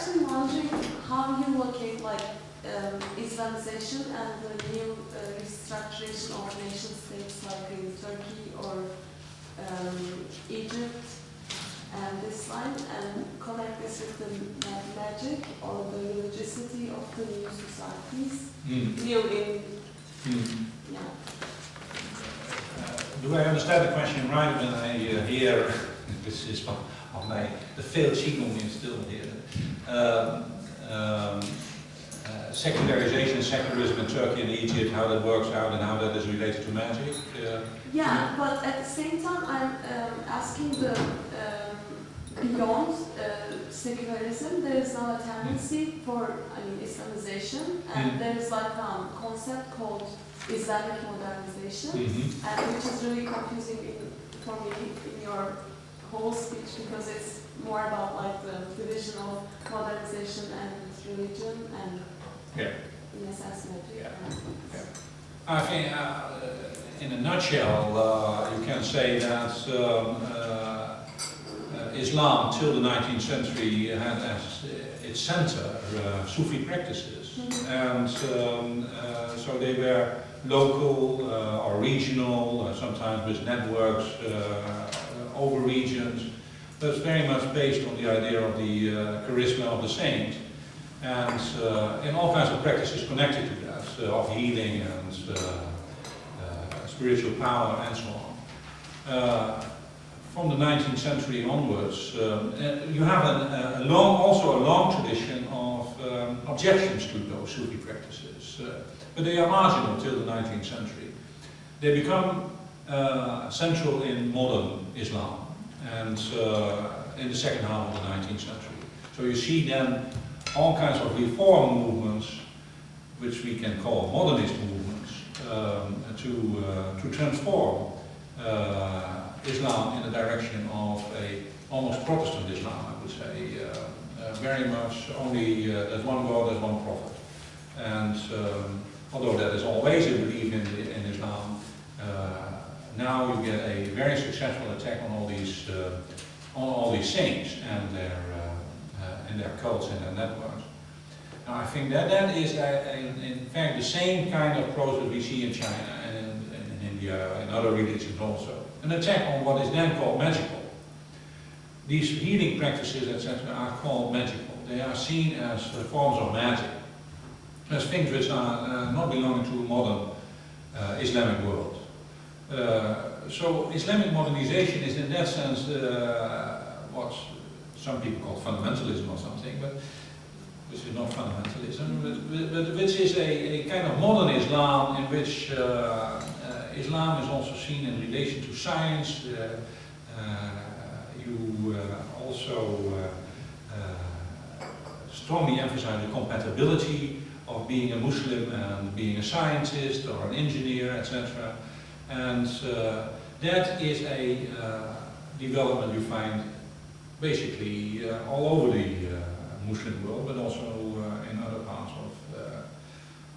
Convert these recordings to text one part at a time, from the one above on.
actually wondering how you locate like Islamization and the new restructuration of nation states like in Turkey or Egypt and Islam, and connect this with the magic or the religiousity of the new societies. New in, yeah. Do I understand the question right when I hear, this is of the failed signal is still here, secularization, secularism in Turkey and Egypt, how that works out and how that is related to magic? Yeah, but at the same time I'm asking the beyond secularism, there is now a tendency for Islamization, and there is like a concept called Islamic modernization, and which is really confusing for me in your whole speech, because it's more about like the division of modernization and religion and in a sense magic. I think in a nutshell you can say that Islam till the 19th century had as its center Sufi practices, and so they were local or regional, sometimes with networks over regions, but it's very much based on the idea of the charisma of the saint, and all kinds of practices connected to that, of healing and spiritual power and so on. From the 19th century onwards, you have also a long tradition of objections to those Sufi practices, but they are marginal till the 19th century. They become central in modern Islam and in the second half of the 19th century. So you see then all kinds of reform movements, which we can call modernist movements, to transform Islam in the direction of a almost Protestant Islam, I would say, very much only there's one God, there's one prophet, and although that is always a belief in Islam, now you get a very successful attack on all these saints and their cults and their networks. Now I think that is in fact the same kind of process we see in China and in India and other religions also. An attack on what is then called magical. These healing practices, etc., are called magical. They are seen as forms of magic, as things which are not belonging to a modern Islamic world. So Islamic modernization is in that sense what some people call fundamentalism or something, but which is not fundamentalism, but which is a kind of modern Islam in which Islam is also seen in relation to science. You also strongly emphasize the compatibility of being a Muslim and being a scientist or an engineer, etc. And that is a development you find basically all over the Muslim world, but also in other parts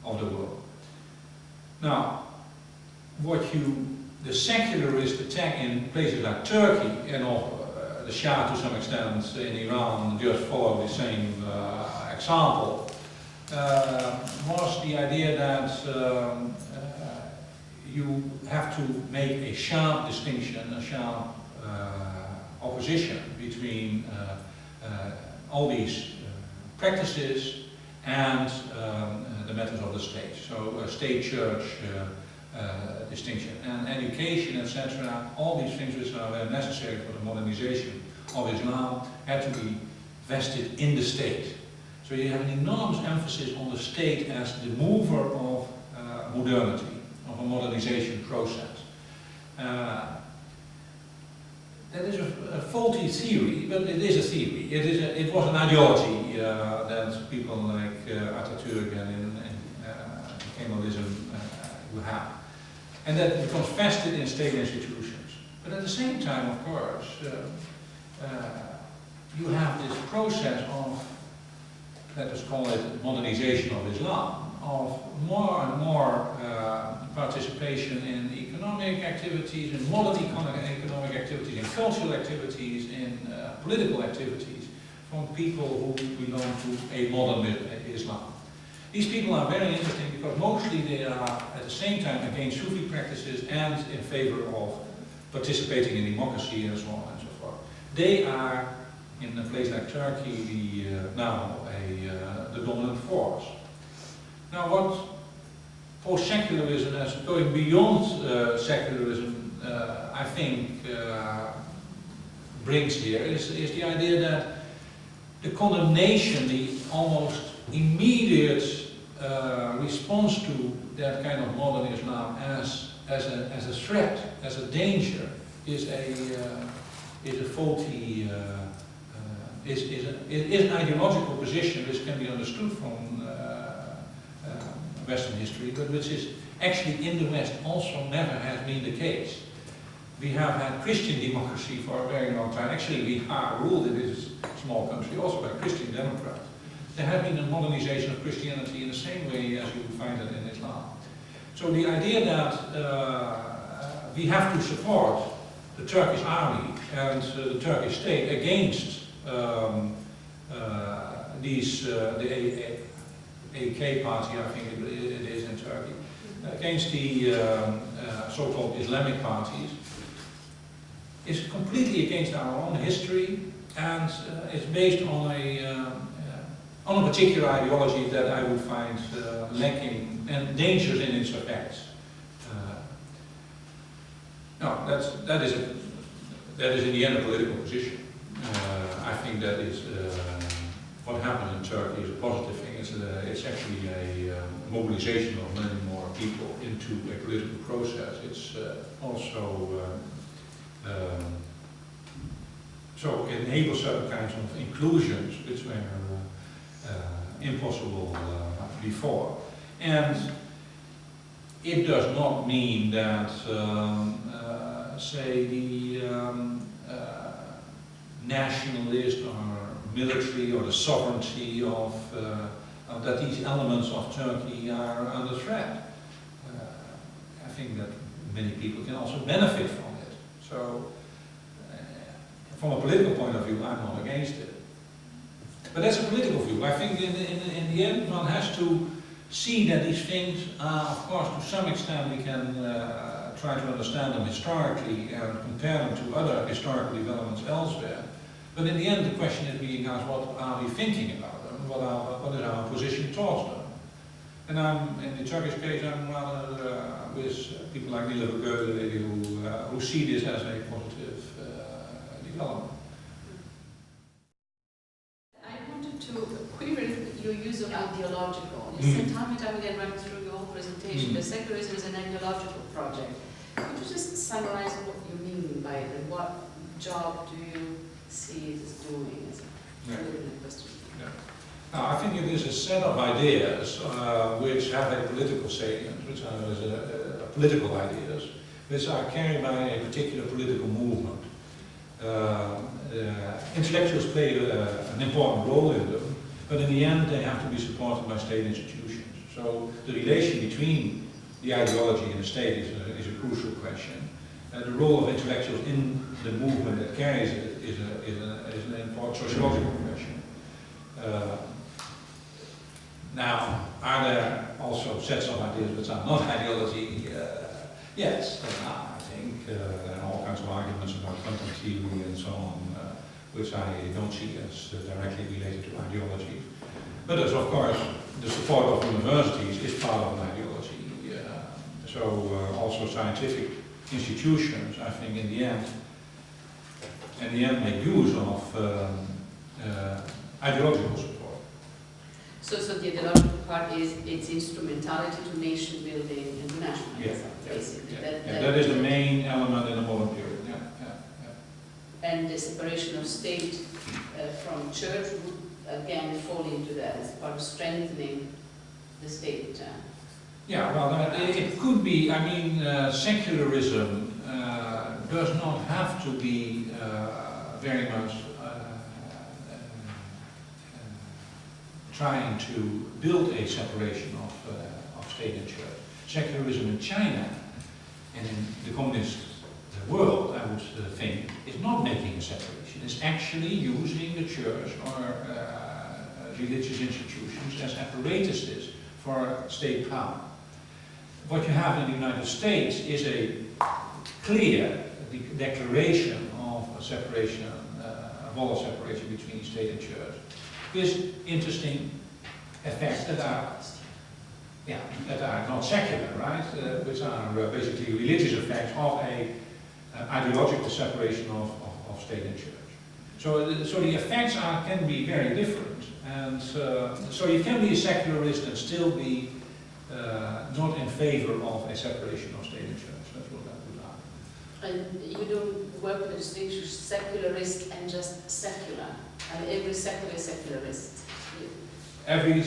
of the world. Now, the secularist attack in places like Turkey and the Shah to some extent in Iran just followed the same example, was the idea that you have to make a sharp distinction, a sharp opposition between all these practices and the methods of the state. So state-church distinction and education, etc. All these things which are necessary for the modernization of Islam had to be vested in the state. So you have an enormous emphasis on the state as the mover of modernity, of a modernization process. That is a faulty theory, but it is a theory. It was an ideology that people like Atatürk and Kemalism will have. And that becomes vested in state institutions. But at the same time, of course, you have this process of, let us call it modernization of Islam, of more and more participation in economic activities, in modern economic activities, in cultural activities, in political activities from people who belong to a modern Islam. These people are very interesting because mostly they are at the same time against Sufi practices and in favor of participating in democracy and so on and so forth. They are, in a place like Turkey, the dominant force. Now what post-secularism, as going beyond secularism, I think brings here is the idea that the condemnation, the almost immediate response to that kind of modern Islam as a threat, as a danger, is a faulty, is an ideological position which can be understood from Western history, but which is actually in the West also never has been the case. We have had Christian democracy for a very long time. Actually, we are ruled in this small country also by Christian Democrats. There has been a modernization of Christianity in the same way as you find it in Islam. So the idea that we have to support the Turkish army and the Turkish state against the AK party, I think it is in Turkey, against the so-called Islamic parties, is completely against our own history, and it's based on a particular ideology that I would find lacking and dangerous in its effects. No, that is in the end a political position. I think that is what happened in Turkey is a positive thing. It's actually a mobilization of many more people into a political process. It's also so it enables certain kinds of inclusions which were impossible before. And it does not mean that, say, the nationalist or military or the sovereignty of that these elements of Turkey are under threat. I think that many people can also benefit from it. So, from a political point of view, I'm not against it. But that's a political view. I think in the end one has to see that these things are, of course, to some extent we can try to understand them historically and compare them to other historical developments elsewhere. But in the end the question is being asked, what are we thinking about them? What is our position towards them? And in the Turkish case, I'm rather with people like Nila who see this as a positive development. I wanted to query your use of ideological. You said time and time again, running through your whole presentation, that secularism is an ideological project. Could you just summarize what you mean by it, and what job do you see it as doing as a political question? Yeah. Now, I think it is a set of ideas which have a political salient, which are political ideas, which are carried by a particular political movement. Intellectuals play an important role in them, but in the end they have to be supported by state institutions. So the relation between the ideology and the state is a crucial question. The role of intellectuals in the movement that carries it is an important sociological question. Now, are there also sets of ideas which are not ideology? Yes, there are, I think. There are all kinds of arguments about quantum theory and so on, which I don't see as directly related to ideology. But there's, of course, the support of universities is part of an ideology. Also scientific institutions, I think, in the end make use of ideological support. So the ideological part is its instrumentality to nation building and nationalism, basically. Yeah. That is the main element in the modern period. And the separation of state from church would again fall into that as part of strengthening the state. Yeah, well, it could be. I mean, secularism does not have to be very much trying to build a separation of state and church. Secularism in China and in the communist world, I would think, is not making a separation. It's actually using the church or religious institutions as apparatuses for state power. What you have in the United States is a clear declaration of a separation, a wall of separation between state and church, with interesting effects that are not secular, right? Which are basically religious effects of a ideological separation of state and church. So the effects can be very different, and so you can be a secularist and still be not in favor of a separation of state and church. That's what I would argue. And you don't work with the distinction secularist and just secular. I mean, every secular is secularist. I mean,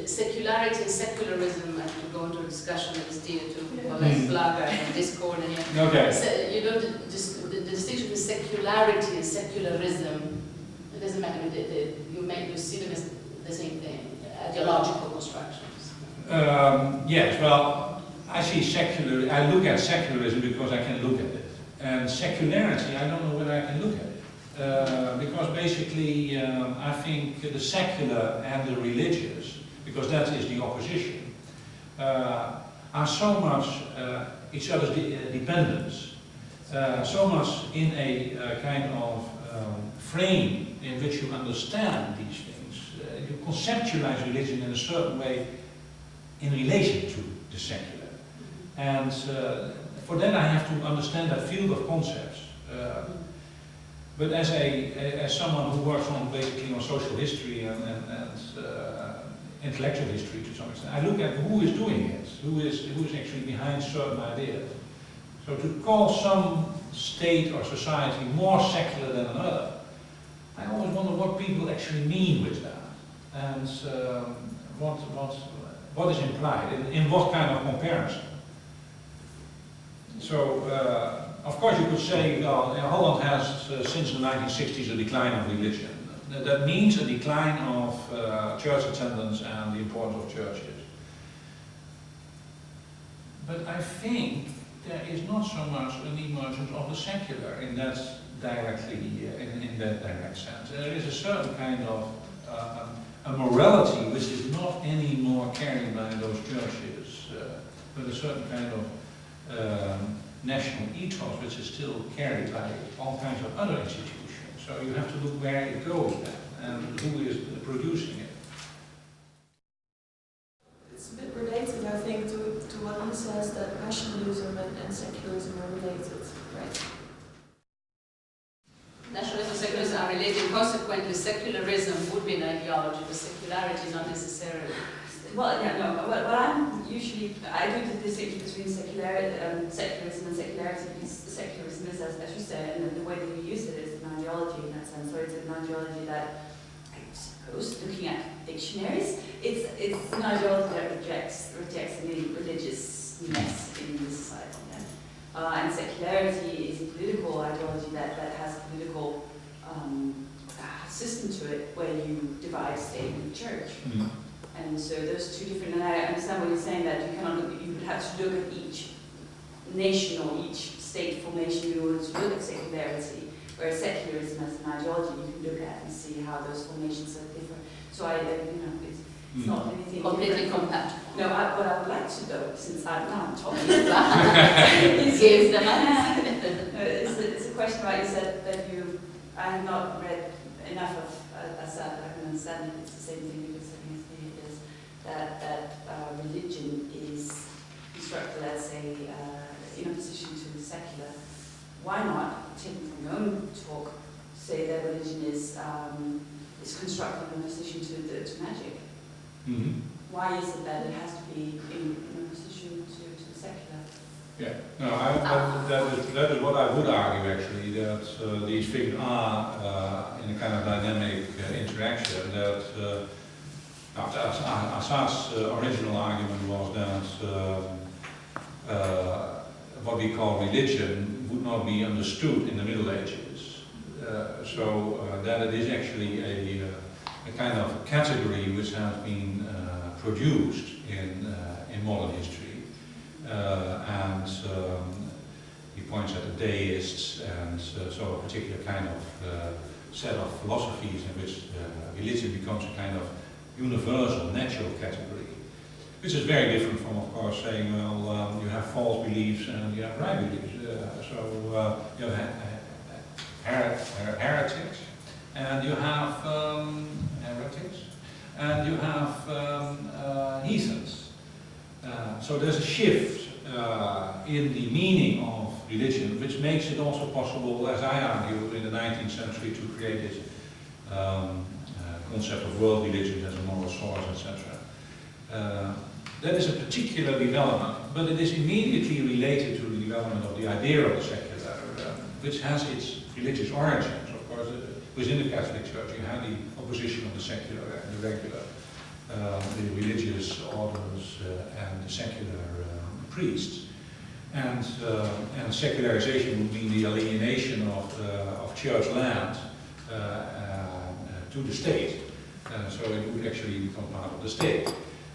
secularity and secularism, I could go into a discussion that is dear to Wallace Blogger and Discord and yeah. Okay. So you don't, the distinction between secularity and secularism, it doesn't matter, you see them as the same thing, ideological constructions. Yes, well, I look at secularism because I can look at it. And secularity, I don't know whether I can look at it. Because basically, I think the secular and the religious, because that is the opposition, are so much each other's dependence, so much in a kind of frame in which you understand these things. You conceptualize religion in a certain way in relation to the secular. And for that I have to understand that field of concepts. But as someone who works basically on social history and intellectual history to some extent, I look at who is doing it, who is actually behind certain ideas. So to call some state or society more secular than another, I always wonder what people actually mean with that, and what is implied in what kind of comparison. So. Of course, you could say, well, Holland has, since the 1960s, a decline of religion. That means a decline of church attendance and the importance of churches. But I think there is not so much an emergence of the secular in that in that direct sense. There is a certain kind of a morality which is not anymore carried by those churches, but a certain kind of national ethos which is still carried by all kinds of other institutions. So you have to look where it goes then, and who is producing it. It's a bit related, I think, to what he says, that nationalism and secularism are related, right? Nationalism and secularism are related. Consequently, secularism would be an ideology, but secularity not necessarily. Well, yeah, no, but I do the distinction between secularism and secularity, because secularism is, as you said, and the way that we use it is an ideology in that sense. So it's an ideology that, I suppose, looking at dictionaries, it's an ideology that rejects any religiousness in the society. Yeah? And secularity is a political ideology that has a political system to it, where you divide state and church. Mm-hmm. And so those two different, and I understand what you're saying, that you would have to look at each nation or each state formation in order to look at secularity, whereas secularism as an ideology you can look at and see how those formations are different. So it's not anything completely compatible. No, what I would like to though, since I'm talking about give them it's a question about, you said that I have not read enough of Assad, I can understand it, it's the same thing because that religion is constructed as in opposition to the secular. Why not, taking from your own talk, say that religion is constructed in opposition to magic? Mm-hmm. Why is it that it has to be in opposition to the secular? Yeah, no, that is what I would argue actually, that these things are in a kind of dynamic interaction. That Assad's original argument was that what we call religion would not be understood in the Middle Ages. So that it is actually a kind of category which has been produced in modern history. he points at the deists and so a particular kind of set of philosophies in which religion becomes a kind of universal, natural category, which is very different from, of course, saying, well, you have false beliefs and you have right beliefs. You have heretics, and you have heretics, and you have heathens. So there's a shift in the meaning of religion, which makes it also possible, as I argue, in the 19th century to create this concept of world religions as a moral source, etc. That is a particular development, but it is immediately related to the development of the idea of the secular, which has its religious origins. Of course, within the Catholic Church you have the opposition of the secular and the regular, the religious orders and the secular priests. And secularization would mean the alienation of church land to the state. So it would actually become part of the state.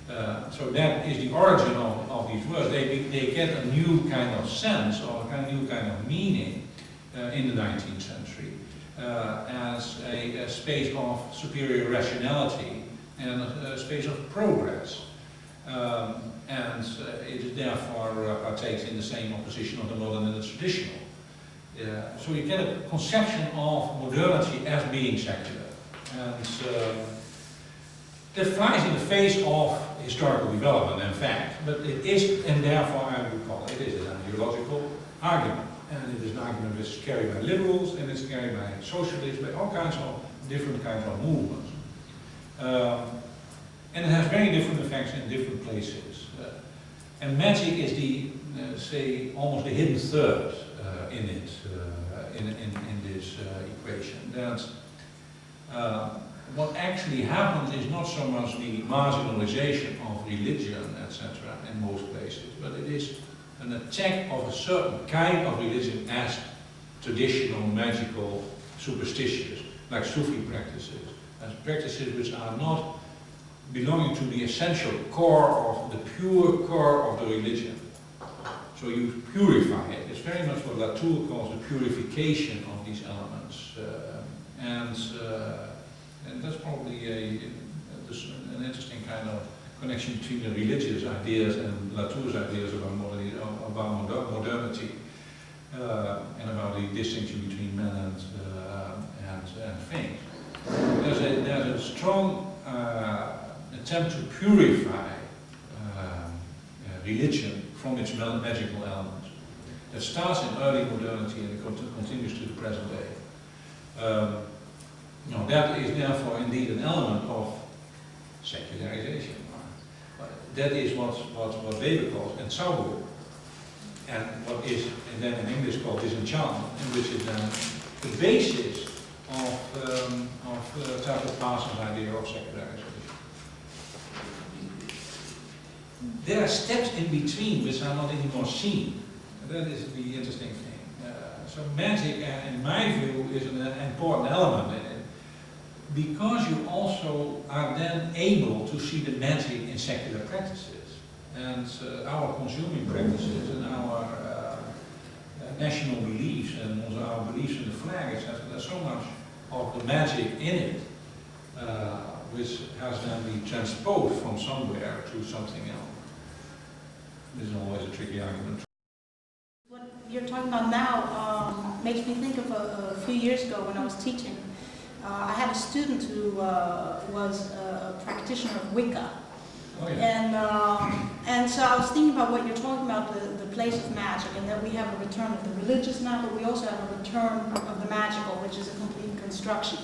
So that is the origin of these words. They get a new kind of sense or a new kind of meaning in the 19th century as a space of superior rationality and a space of progress. And it is therefore partakes in the same opposition of the modern and the traditional. So you get a conception of modernity as being secular. And that flies in the face of historical development, in fact, but it is, and therefore I would call it is an ideological argument. And it is an argument which is carried by liberals, and it's carried by socialists, by all kinds of different kinds of movements. And it has very different effects in different places. And magic is the, say, almost the hidden third in it, in this equation. That what actually happens is not so much the marginalization of religion, etc., in most places, but it is an attack of a certain kind of religion as traditional, magical, superstitious, like Sufi practices, as practices which are not belonging to the essential core of the pure core of the religion. So you purify it. It's very much what Latour calls the purification of these elements. And that's probably an interesting kind of connection between the religious ideas and Latour's ideas about modernity and about the distinction between man and things. There's a strong attempt to purify religion from its magical elements. That starts in early modernity and it continues to the present day. That is therefore indeed an element of secularization. That is what Weber calls entzauberung, and what is then in English called disenchantment, and which is then the basis of Tucker Parsons' idea of secularization. There are steps in between which are not anymore seen. That is the interesting thing. So magic, in my view, is an important element in it, because you also are then able to see the magic in secular practices. And our consuming practices and our national beliefs and also our beliefs in the flag, etc. There's so much of the magic in it, which has then been transposed from somewhere to something else. This is always a tricky argument. What you're talking about now makes me think of a few years ago when I was teaching. I had a student who was a practitioner of Wicca. Oh, yeah. And so I was thinking about what you're talking about, the place of magic, and that we have a return of the religious now, but we also have a return of the magical, which is a complete construction.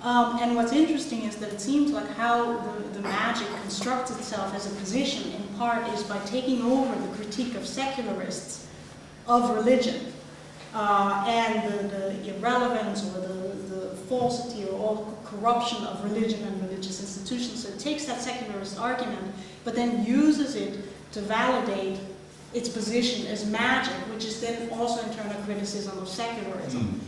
And what's interesting is that it seems like how the magic constructs itself as a position, in part, is by taking over the critique of secularists of religion, and the irrelevance or the falsity or all corruption of religion and religious institutions. So it takes that secularist argument, but then uses it to validate its position as magic, which is then also in turn a criticism of secularism.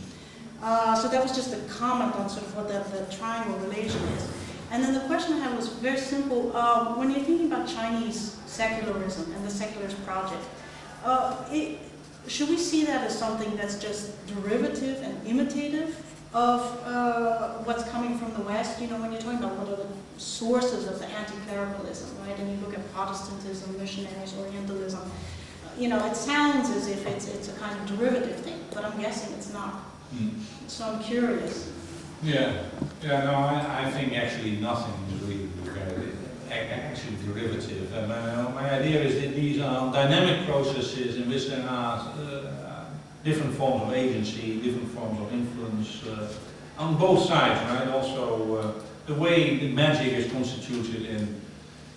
So that was just a comment on sort of what the triangle relation is. And then the question I had was very simple. When you're thinking about Chinese secularism and the secularist project, should we see that as something that's just derivative and imitative of what's coming from the West? You know, when you're talking about what are the sources of the anti-clericalism, right? And you look at Protestantism, missionaries, Orientalism. You know, it sounds as if it's a kind of derivative thing, but I'm guessing it's not. So I'm curious. Yeah, no, I think actually nothing is really very actually derivative. And my idea is that these are dynamic processes in which there are different forms of agency, different forms of influence on both sides, right? Also, the way the magic is constituted in,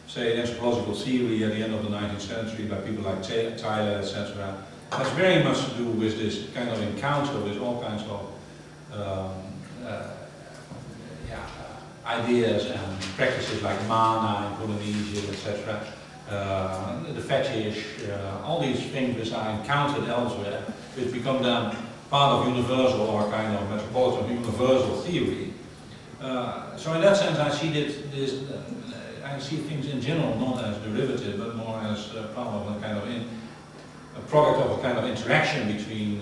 say, anthropological theory at the end of the 19th century by people like Tyler, etc., has very much to do with this kind of encounter with all kinds of ideas and practices like mana in Polynesia, etc. The fetish, all these things which are encountered elsewhere, which become then part of universal or kind of metropolitan universal theory. So in that sense, I see I see things in general not as derivative, but more as part of a kind of a product of a kind of interaction between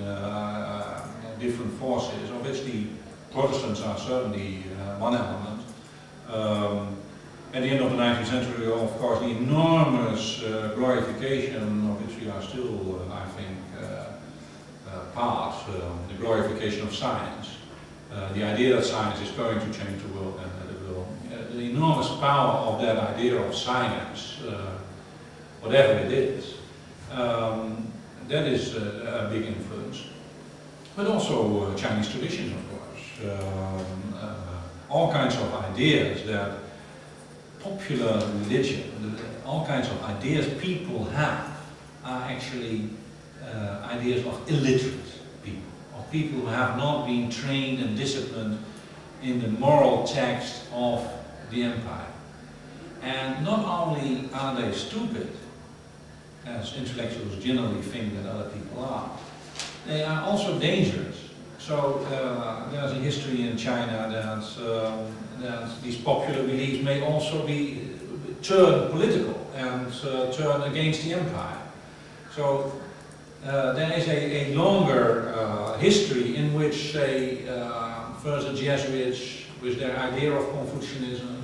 different forces, of which the Protestants are certainly one element. At the end of the 19th century, of course, the enormous glorification of which we are still, I think, part, the glorification of science. The idea that science is going to change the world and that it will. The enormous power of that idea of science, whatever it is, that is a big influence. But also Chinese traditions, of course. All kinds of ideas that popular religion, all kinds of ideas people have are actually ideas of illiterate people, of people who have not been trained and disciplined in the moral text of the empire. And not only are they stupid, as intellectuals generally think that other people are, they are also dangerous. So there's a history in China that these popular beliefs may also be turned political and turned against the empire. So there is a longer history in which, say, first the Jesuits, with their idea of Confucianism,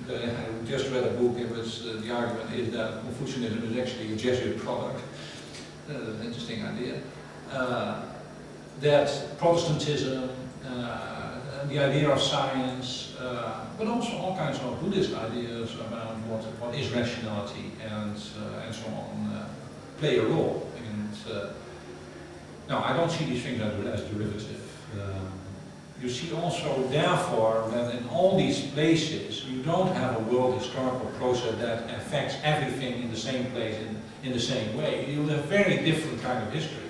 I just read a book in which the argument is that Confucianism is actually a Jesuit product. An interesting idea. That Protestantism, the idea of science, but also all kinds of Buddhist ideas about what is rationality and so on, play a role. And no, I don't see these things as derivative. You see also, therefore, that in all these places you don't have a world historical process that affects everything in the same place in the same way. You have very different kind of histories.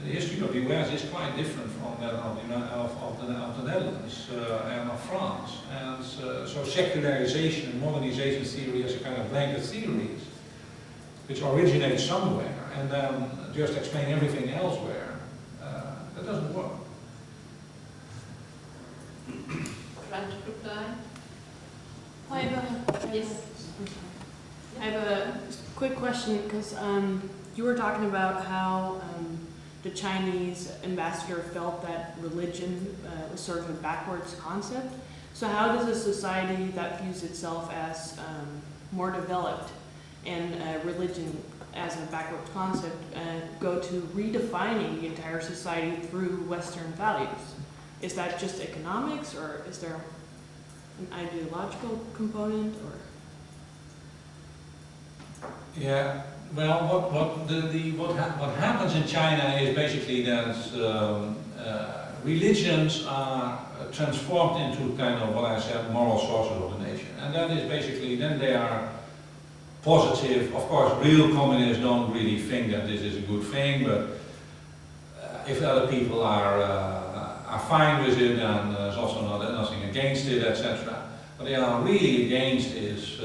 The history of the US is quite different from that of the Netherlands and of France. And so secularization and modernization theory as a kind of blanket theories, which originate somewhere and then just explain everything elsewhere, that doesn't work. Trying to reply? Yes. I have a quick question because you were talking about how the Chinese ambassador felt that religion was sort of a backwards concept. So how does a society that views itself as more developed and religion as a backward concept go to redefining the entire society through Western values? Is that just economics, or is there an ideological component, or? Yeah, well, what happens in China is basically that religions are transformed into kind of what I said, moral sources of the nation, and that is basically then they are positive. Of course, real communists don't really think that this is a good thing, but if other people are fine with it, and there's also nothing against it, etc. What they are really against is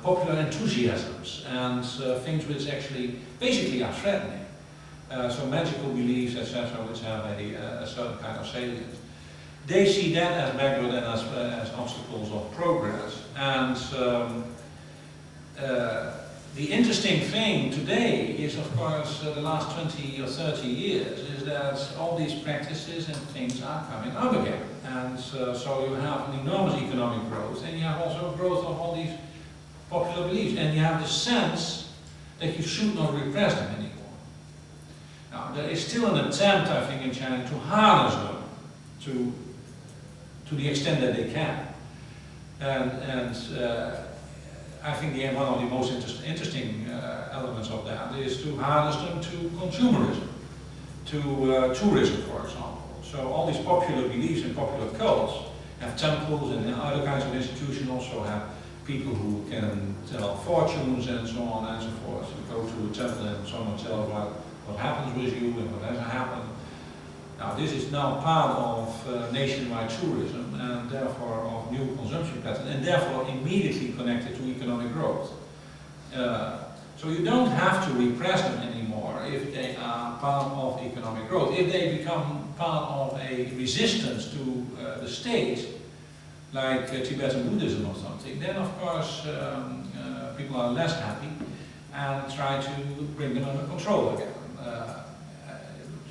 popular enthusiasms and things which actually basically are threatening. So magical beliefs, etc., which have a certain kind of salience. They see that as backward and as obstacles of progress. And the interesting thing today is, of course, the last 20 or 30 years, is that all these practices and things are coming up again. And so you have an enormous economic growth, and you have also growth of all these popular beliefs, and you have the sense that you should not repress them anymore. Now, there is still an attempt, I think, in China to harness them to the extent that they can. And I think one of the most interesting elements of that is to harness them to consumerism, to tourism, for example. So all these popular beliefs and popular cults have temples, and other kinds of institutions also have people who can tell fortunes and so on and so forth. You go to a temple and someone tells what happens with you and what hasn't happened. Now this is now part of nationwide tourism, and therefore of new consumption patterns, and therefore immediately connected to economic growth. So you don't have to repress them anymore if they are part of economic growth. If they become part of a resistance to the state, like Tibetan Buddhism or something, then of course people are less happy and try to bring them under control again.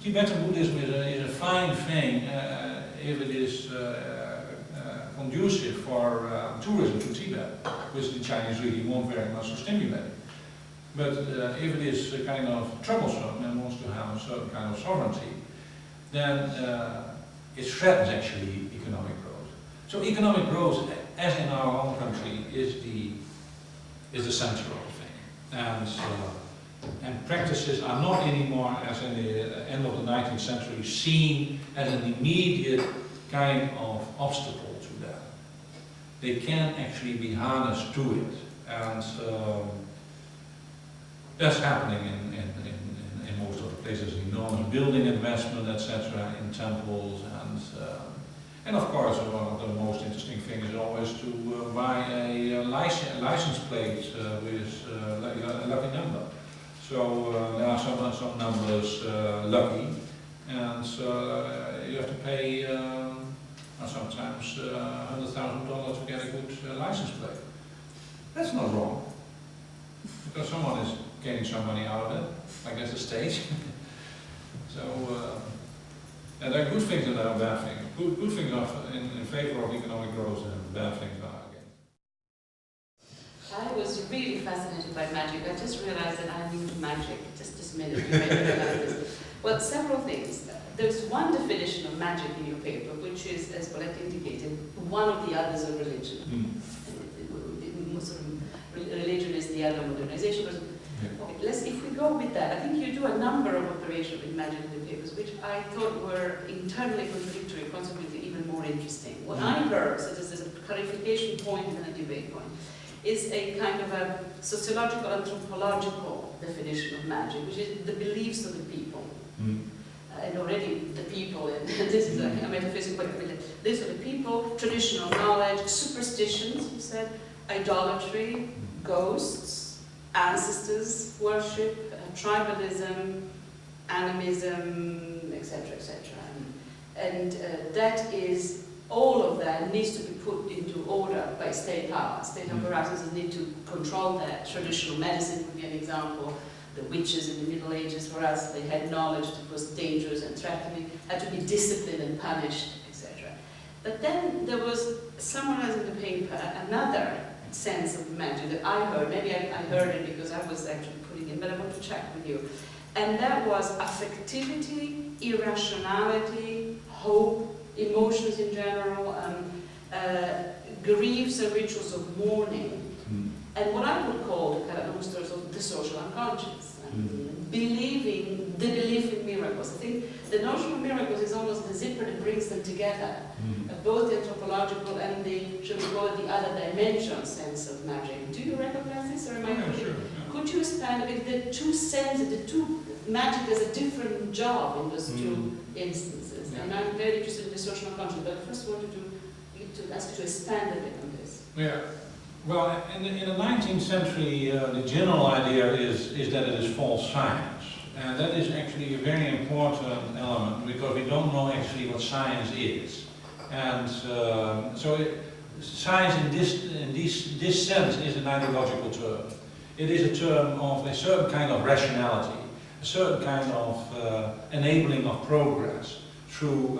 Tibetan Buddhism is a fine thing if it is conducive for tourism to Tibet, which the Chinese really want very much to stimulate. But if it is kind of troublesome and wants to have a certain kind of sovereignty, then it threatens actually economic growth. So economic growth, as in our own country, is the central thing. And practices are not anymore, as in the end of the 19th century, seen as an immediate kind of obstacle to that. They can actually be harnessed to it, and that's happening in most of the places. Enormous building investment, etc., in temples, and of course, one of the most interesting things is always to buy a license plate with a lucky number. So there are some numbers lucky, and you have to pay sometimes $100,000 to get a good license plate. That's not wrong, because someone is gaining some money out of it, I guess the state. So and there are good things and there are bad things. Good things are in favor of economic growth, and bad things are against. I was really fascinated by magic. I just realized that I'm into magic. Just a minute, you made me realize this. Well, several things. There's one definition of magic in your paper, which is, as Paulette indicated, one of the others of religion. Religion is the other modernization. Okay, if we go with that, I think you do a number of operations with magic in the papers, which I thought were internally contradictory, consequently even more interesting. What I heard, so this is a clarification point and a debate point, is a kind of a sociological, anthropological definition of magic, which is the beliefs of the people. And already the people, and this is a metaphysical, these are the people, traditional knowledge, superstitions, you said, idolatry, ghosts, ancestors worship, tribalism, animism, etc., etc. And that is, all of that needs to be put into order by state power. State apparatus need to control that. Traditional medicine would be an example. The witches in the Middle Ages, for us, they had knowledge that was dangerous and threatening, had to be disciplined and punished, etc. But then there was, summarized in the paper, another sense of magic that I heard. Maybe I heard it because I was actually putting it, but I want to check with you. And that was affectivity, irrationality, hope, emotions in general, griefs and rituals of mourning. And what I would call the social unconscious, believing, the belief in miracles. I think the notion of miracles is almost the zipper that brings them together, both the anthropological and the, should we call it, the other dimension sense of magic. Do you recognize this, or am I Sure, yeah. Could you expand a bit the two senses, the two, magic has a different job in those two instances, and I'm very interested in the social unconscious, but I first wanted to ask you to expand a bit on this. Yeah. Well, in the 19th century, the general idea is that it is false science. And that is actually a very important element, because we don't know actually what science is. And science in this sense is an ideological term. It is a term of a certain kind of rationality, a certain kind of enabling of progress through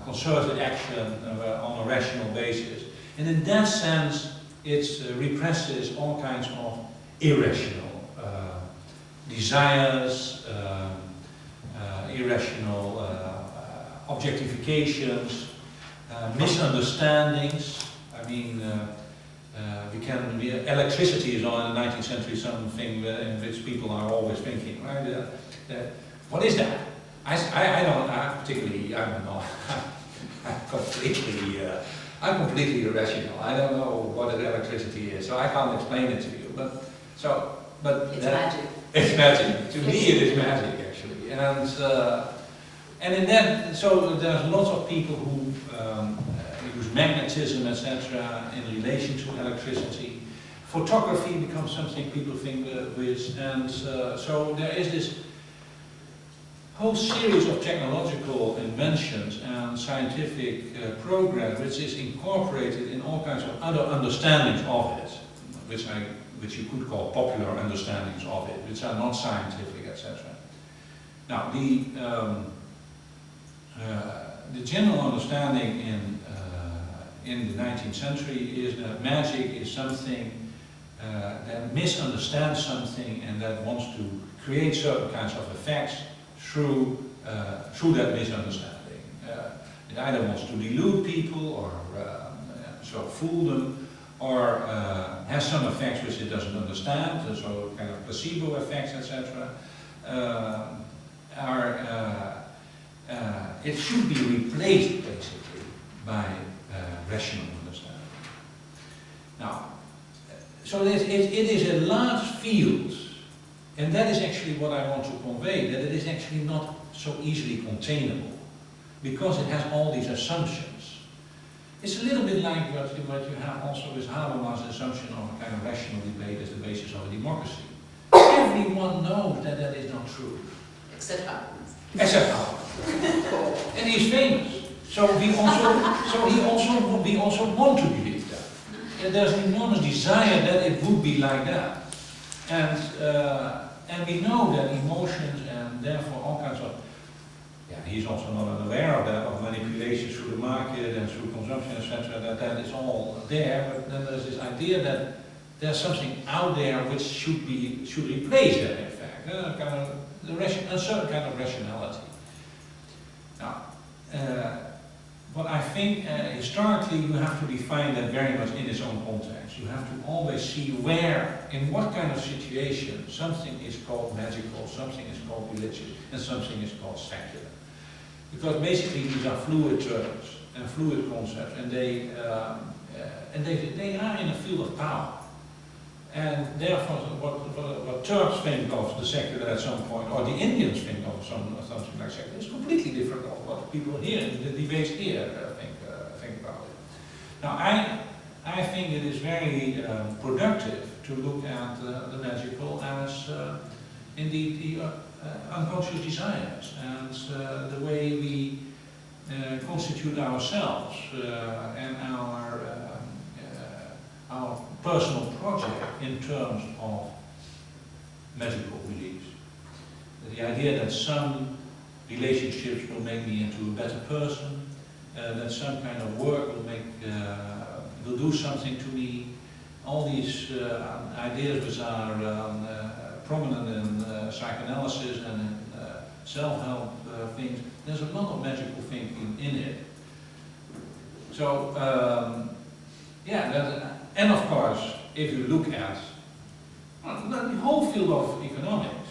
concerted action on a rational basis. And in that sense, it represses all kinds of irrational desires, irrational objectifications, misunderstandings. I mean, electricity is all in the 19th century something in which people are always thinking, right? What is that? I don't know. I'm completely irrational. I don't know what electricity is, so I can't explain it to you. But it's magic. It's magic. To me, it is magic actually, and in that, so there's lots of people who use magnetism, etc., in relation to electricity. Photography becomes something people think with, and so there is this whole series of technological inventions and scientific progress which is incorporated in all kinds of other understandings of it, which you could call popular understandings of it, which are not scientific, etc. Now, the general understanding in the 19th century is that magic is something that misunderstands something and that wants to create certain kinds of effects through that misunderstanding. It either wants to delude people or so fool them, or has some effects which it doesn't understand, so kind of placebo effects, etc. It should be replaced basically by rational understanding. Now, so it is a large field, and that is actually what I want to convey, that it is actually not so easily containable, because it has all these assumptions. It's a little bit like what you have also with Habermas' assumption of a kind of rational debate as the basis of a democracy. Everyone knows that that is not true. Except Habermas. Except Habermas. And he's famous. So we also want to believe that. And there's an enormous desire that it would be like that. And we know that emotions and therefore all kinds of, he's also not unaware of that, of manipulation through the market and through consumption, etc., that is all there, but then there's this idea that there's something out there which should replace that, in fact, a certain kind of rationality. Now, but I think historically you have to define that very much in its own context. You have to always see where, in what kind of situation, something is called magical, something is called religious, and something is called secular. Because basically these are fluid terms and fluid concepts, and they are in a field of power. And therefore, what Turks think of the secular at some point, or the Indians think of something like secular, is completely different from what people here in the debates here think about it. Now, I think it is very productive to look at the magical as indeed the unconscious desires and the way we constitute ourselves and our personal project in terms of magical beliefs. The idea that some relationships will make me into a better person, that some kind of work will do something to me. All these ideas which are prominent in psychoanalysis and in self-help things, there's a lot of magical thinking in it. So, and of course, if you look at the whole field of economics,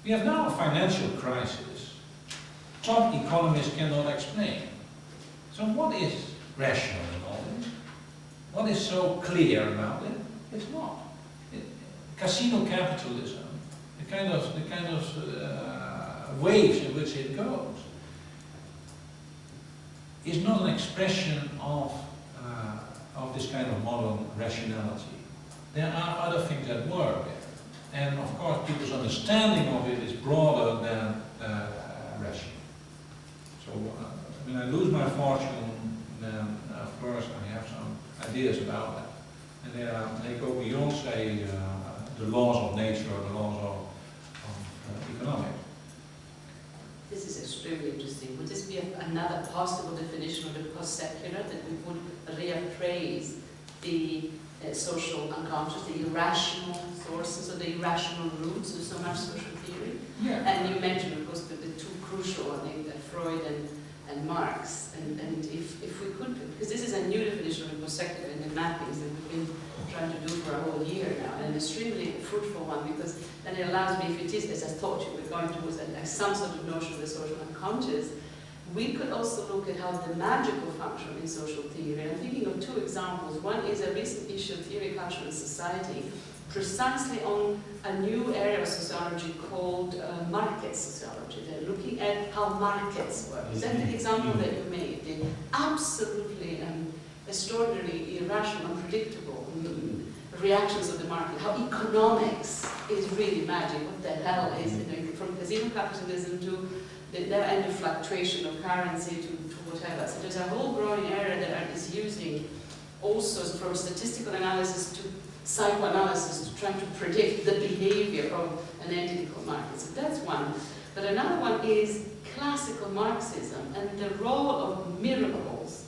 we have now a financial crisis. Top economists cannot explain. So what is rational in all this? What is so clear about it? It's not. Casino capitalism, the kind of waves in which it goes, is not an expression of this kind of modern rationality. There are other things at work there. And of course, people's understanding of it is broader than rational. So when I lose my fortune, then of course I have some ideas about that. And they go beyond, say, the laws of nature or the laws of economics. This is extremely interesting. Would this be another possible definition of the post-secular, that we would reappraise the social unconscious, the irrational sources or the irrational roots of so much social theory? Yeah. And you mentioned, of course, the two crucial, I think, that Freud and Marx. And if we could, because this is a new definition of post-secular in the mappings that we've been trying to do for a whole year now, and an extremely fruitful one, because then it allows me, if it is, as I thought you were going towards some sort of notion of the social unconscious, we could also look at how the magical function in social theory. I'm thinking of two examples. One is a recent issue of Theory, Culture and Society, precisely on a new area of sociology called market sociology. They're looking at how markets work. Is that the example that you made? The absolutely extraordinarily irrational, unpredictable reactions of the market. How economics is really magic. What the hell is it? From casino capitalism to the never-ending fluctuation of currency to whatever. So there's a whole growing area that is using all sorts, from statistical analysis to psychoanalysis, to trying to predict the behavior of an entity called market. So that's one. But another one is classical Marxism and the role of miracles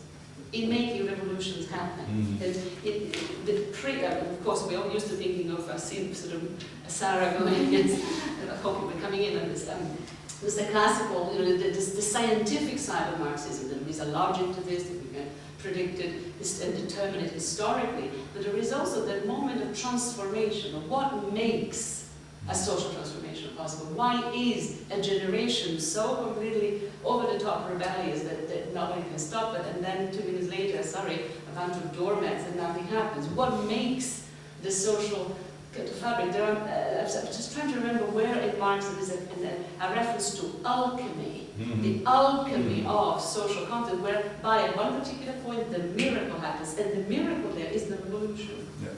in making revolutions happen. Of course, we're all used to thinking of sort of Sarah going and hoping we're coming in on this. There's the classical, the scientific side of Marxism. There is a logic to this that we can predict it and determine it historically. But there is also that moment of transformation, of what makes a social transformation possible. Why is a generation so completely over-the-top rebellious that nobody can stop it, and then 2 minutes later, a bunch of doormats and nothing happens? What makes the social fabric? I'm just trying to remember where in Marx there is a reference to alchemy, the alchemy of social content, whereby at one particular point the miracle happens, and the miracle there is the revolution. Yeah.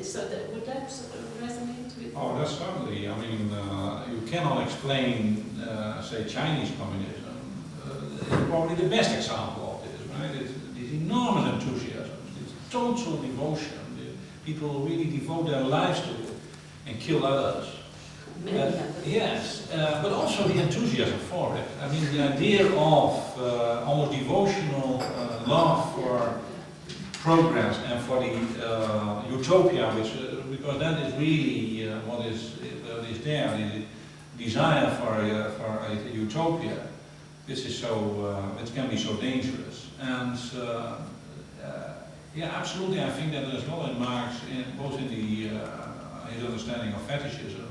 So would that sort of resonate with? Oh, that's certainly. I mean, you cannot explain, say, Chinese communism. It's probably the best example of this, right? It's enormous enthusiasm, it's total devotion. People really devote their lives to it and kill others. Yes, but also the enthusiasm for it. I mean, the idea of almost devotional love for progress and for the utopia, because that is really what is there, the desire for a utopia. This is so, it can be so dangerous. And yeah, absolutely. I think that there's a lot in Marx, both in his understanding of fetishism,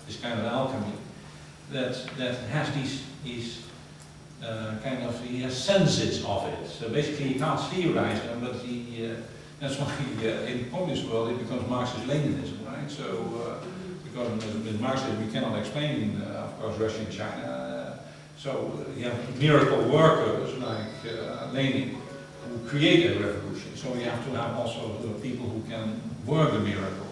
this kind of alchemy, that has these kind of, he has senses of it. So basically, he can't theorize them, but that's why in the communist world it becomes Marxist-Leninism, right? So because with Marxism we cannot explain, of course, Russia and China. So you have miracle workers like Lenin, who create a revolution. So you have to have also people who can work the miracle.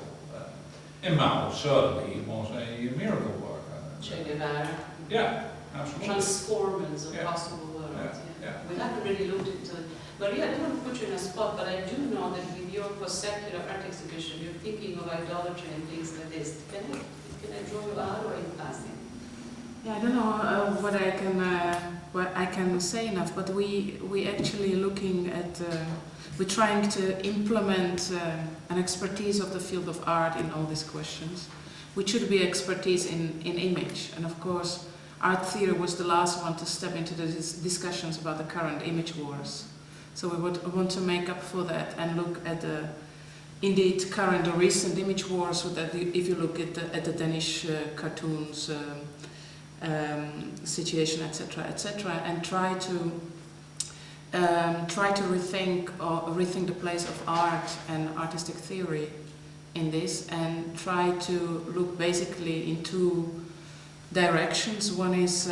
And Mao certainly was a miracle worker. Che Guevara. Yeah, absolutely. Transformers of possible worlds. Yeah. We haven't really looked into it. Maria, I don't want to put you in a spot, but I do know that with your post-secular art exhibition, you're thinking of idolatry and things like this. Can I draw you out or in passing? Yeah, I don't know what I can say enough, but we actually looking at we're trying to implement an expertise of the field of art in all these questions, which should be expertise in image. And of course, art theory was the last one to step into the discussions about the current image wars. So we want to make up for that and look at the indeed current or recent image wars. So that if you look at the Danish cartoons situation, etc., and try to rethink the place of art and artistic theory in this, and try to look basically in two directions. One is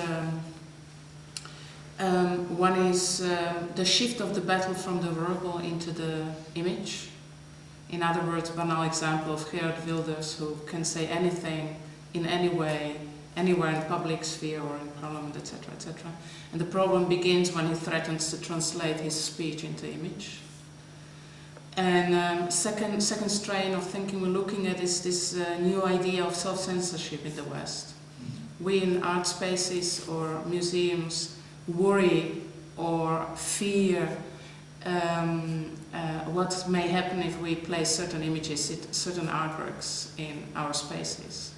the shift of the battle from the verbal into the image. In other words, banal example of Geert Wilders, who can say anything in any way, anywhere in public sphere or in parliament, etc., etc. And the problem begins when he threatens to translate his speech into image. And second strain of thinking we're looking at is this new idea of self-censorship in the West. We in art spaces or museums worry or fear what may happen if we place certain images, certain artworks in our spaces.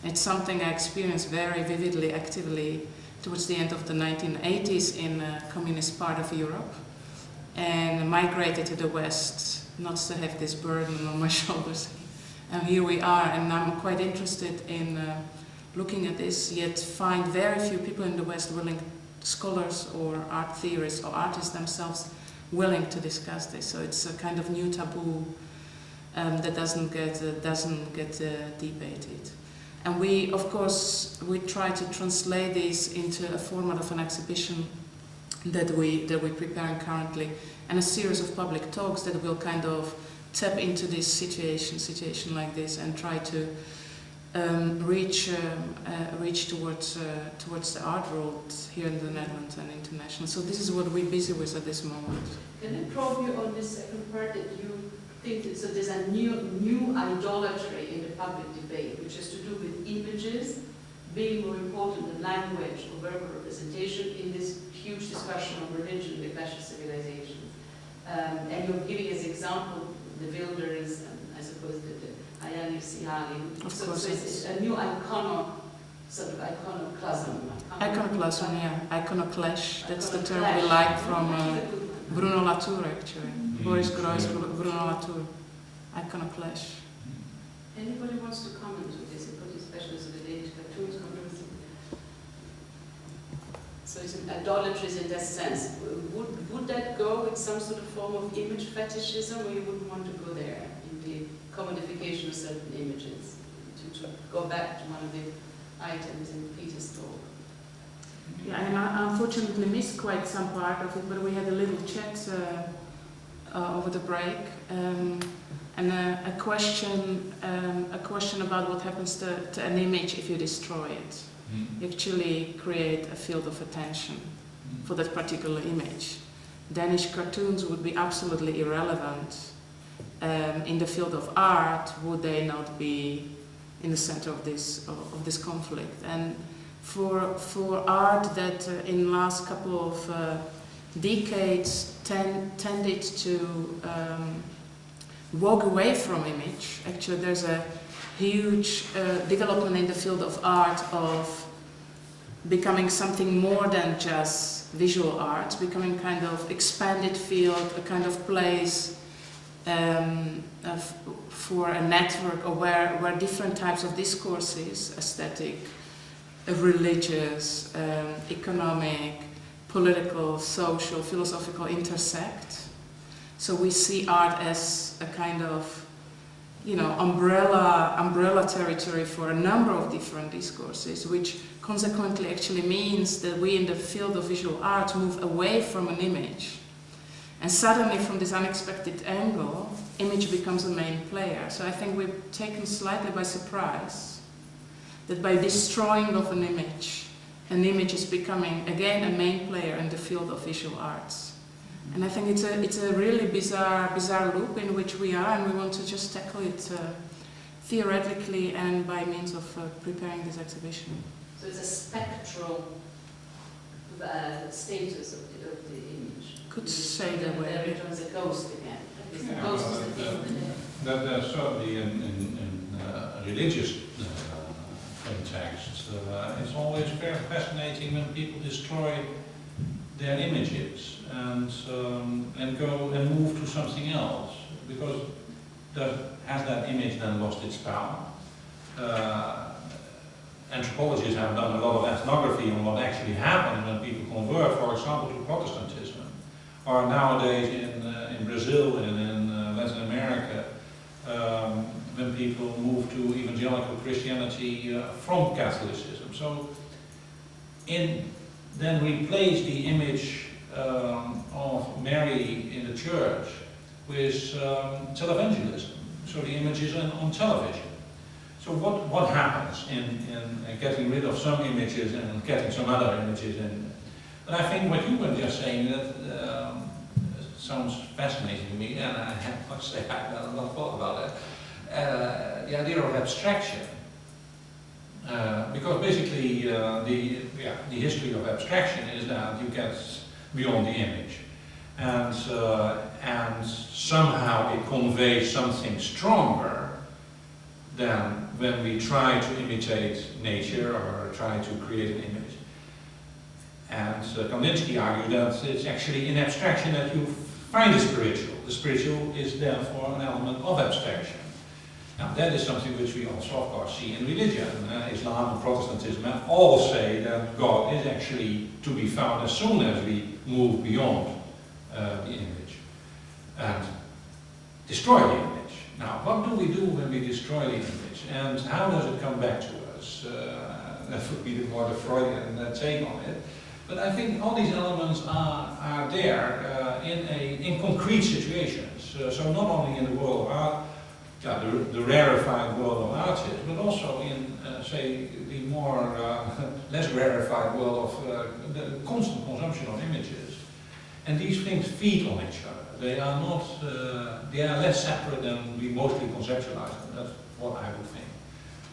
It's something I experienced very vividly, actively, towards the end of the 1980s in a communist part of Europe, and migrated to the West, not to have this burden on my shoulders. And here we are, and I'm quite interested in looking at this, yet find very few people in the West willing, scholars or art theorists or artists themselves, willing to discuss this. So it's a kind of new taboo that doesn't get debated. And we, of course, we try to translate this into a format of an exhibition that we're preparing currently, and a series of public talks that will kind of tap into this situation like this, and try to reach towards the art world here in the Netherlands and international. So this is what we're busy with at this moment. Can I probe you on this second part that you think that, so there's a new idolatry in the public debate, which has to do with images being more important than language or verbal representation in this huge discussion on religion, the clash of civilizations. And you're giving as example the Wilders and I suppose the Hayani Sihali. So it's a new sort of iconoclasm. Iconoclasm, yeah. Iconoclash, that's the term we like from Bruno Latour, actually. Boris Groys, Bruno Latour. Iconoclash. Anybody wants to comment on this, especially as the Danish cartoons controversy? So it's an idolatries in that sense. Would that go with some sort of form of image fetishism, or you wouldn't want to go there in the commodification of certain images? To go back to one of the items in Peter's talk. Yeah, and I unfortunately missed quite some part of it, but we had a little chat over the break, and a question about what happens to an image if you destroy it. You actually create a field of attention for that particular image. Danish cartoons would be absolutely irrelevant in the field of art, would they not be in the center of this conflict. And for art that in the last couple of decades tended to walk away from image. Actually, there's a huge development in the field of art of becoming something more than just visual art, becoming kind of expanded field, a kind of place for a network, or where different types of discourses, aesthetic, religious, economic, political, social, philosophical, intersect. So we see art as a kind of, umbrella territory for a number of different discourses, which consequently actually means that we in the field of visual art move away from an image. And suddenly, from this unexpected angle, image becomes a main player. So I think we're taken slightly by surprise that by destroying of an image is becoming again a main player in the field of visual arts. And I think it's a really bizarre loop in which we are, and we want to just tackle it theoretically and by means of preparing this exhibition. So it's a spectral status of the image. Could say that way. There becomes a ghost again. Yeah, Ghost is the theme. that certainly in religious contexts, it's always very fascinating when people destroy their images and go and move to something else, because has that image then lost its power? Anthropologists have done a lot of ethnography on what actually happened when people convert, for example, to Protestantism, or nowadays in Brazil and in Latin America, when people move to evangelical Christianity from Catholicism. So, then replace the image of Mary in the church with televangelism. So the image is on television. So what happens in getting rid of some images and getting some other images in? And I think what you were just saying, that sounds fascinating to me, and I must say I have not thought about it, the idea of abstraction. Because basically the history of abstraction is that you get beyond the image, and somehow it conveys something stronger than when we try to imitate nature or try to create an image. And Kandinsky argued that it's actually in abstraction that you find the spiritual. The spiritual is therefore an element of abstraction. Now that is something which we also of course see in religion. Islam and Protestantism all say that God is actually to be found as soon as we move beyond the image and destroy the image. Now what do we do when we destroy the image, and how does it come back to us? That would be more the Freudian take on it. But I think all these elements are there in concrete situations. So not only in the world of art, the rarefied world of artists, but also in, say, the more less rarefied world of the constant consumption of images. And these things feed on each other. They are not, they are less separate than we mostly conceptualize them. That's what I would think.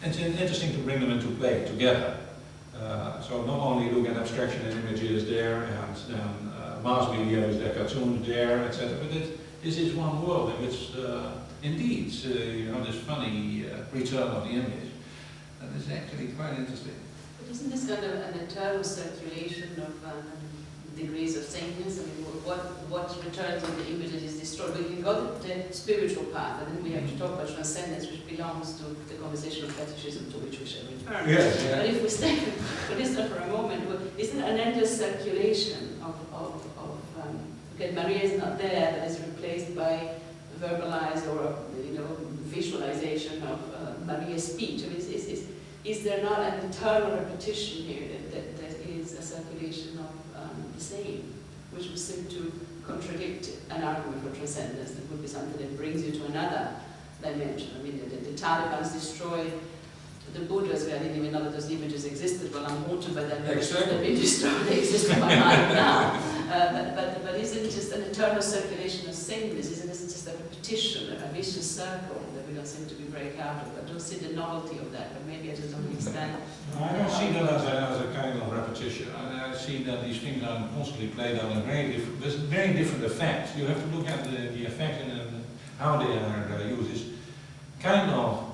And it's interesting to bring them into play together. So not only look at abstraction and images there, and then mass media with their cartoons there, etc. But this is one world in which, indeed, you know, this funny return of the image. That is actually quite interesting. But isn't this kind of an eternal circulation of degrees of sameness? I mean, what returns on the images is destroyed. We can go the spiritual path, and then we have to talk about transcendence, which belongs to the conversation of fetishism, to which we shall return. Yes, yeah. But if we stay for this for a moment, isn't an endless circulation of okay, Maria is not there, but is replaced by verbalized or visualization of Maria's speech. I mean, is there not an eternal repetition here that is a circulation of the same, which would seem to contradict an argument for transcendence? That would be something that brings you to another dimension. I mean, the Taliban's destroy the Buddhas, where I didn't even know that those images existed. Well, I'm haunted by that. Exactly. They've been destroyed. They exist in my mind now. But isn't it just an eternal circulation of sameness? Isn't this just a repetition, a vicious circle that we don't seem to be break out of? I don't see the novelty of that, but maybe I just don't understand. I don't see that as a kind of repetition. I see that these things are constantly played out in there's very different effects. You have to look at the effect and how they are used. This kind of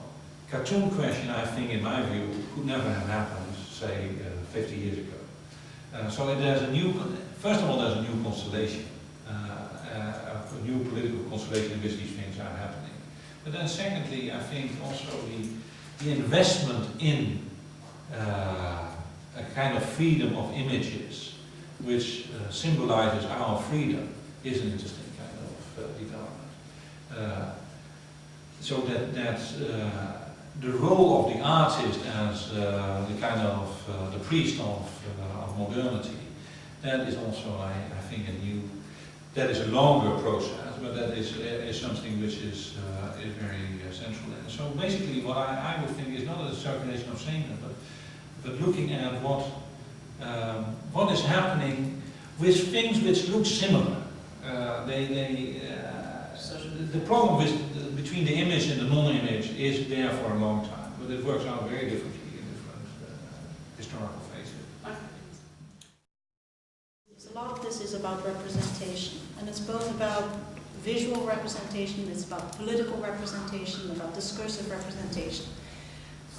cartoon question, I think, in my view, could never have happened, say, 50 years ago. So there's a new, first of all, there's a new constellation, a new political constellation in which these things are happening. But then secondly, I think also the investment in a kind of freedom of images, which symbolizes our freedom, is an interesting kind of development. So that the role of the artist as the kind of the priest of modernity, that is also, I think, a new, that is a longer process, but that is something which is very central. And so basically what I would think is not a circulation of sameness, but looking at what is happening with things which look similar. The problem between the image and the non-image is there for a long time, but it works out very differently in different historical phases. A lot of this is about representation, and it's both about visual representation, it's about political representation, about discursive representation.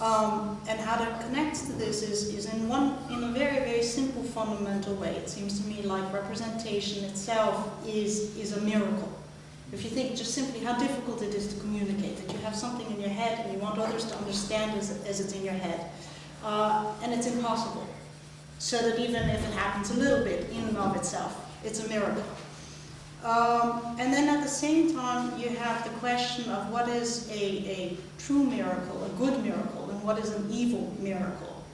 And how that connects to this is in a very, very simple, fundamental way. It seems to me like representation itself is a miracle. If you think just simply how difficult it is to communicate, that you have something in your head and you want others to understand as it's in your head, and it's impossible. So that even if it happens a little bit in and of itself, it's a miracle. And then at the same time, you have the question of what is a true miracle, a good miracle, and what is an evil miracle.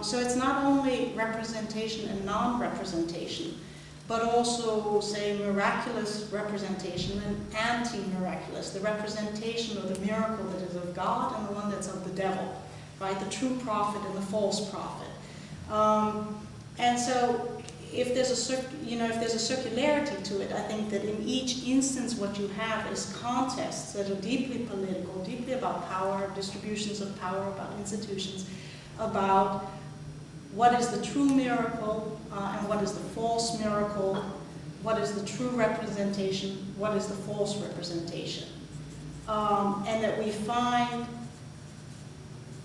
So it's not only representation and non-representation, but also, say, miraculous representation and anti-miraculous, the representation of the miracle that is of God and the one that's of the devil, right? The true prophet and the false prophet. And so if there's a circularity to it, I think that in each instance what you have is contests that are deeply political, deeply about power, distributions of power, about institutions, about what is the true miracle and what is the false miracle, what is the true representation, what is the false representation. And that we find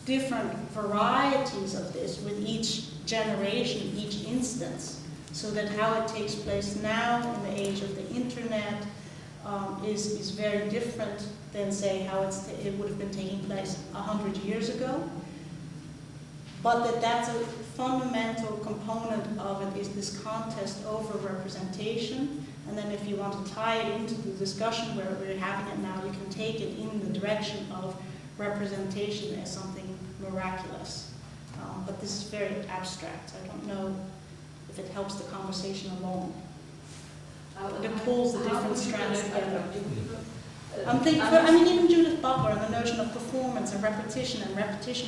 different varieties of this with each generation, each instance, so that how it takes place now in the age of the internet is very different than, say, how it would have been taking place 100 years ago. But that's a fundamental component of it, is this contest over representation. And then if you want to tie it into the discussion where we're having it now, you can take it in the direction of representation as something miraculous. But this is very abstract. I don't know if it helps the conversation along. It pulls the different strands together. I'm thinking, I mean, even Judith Butler and the notion of performance and repetition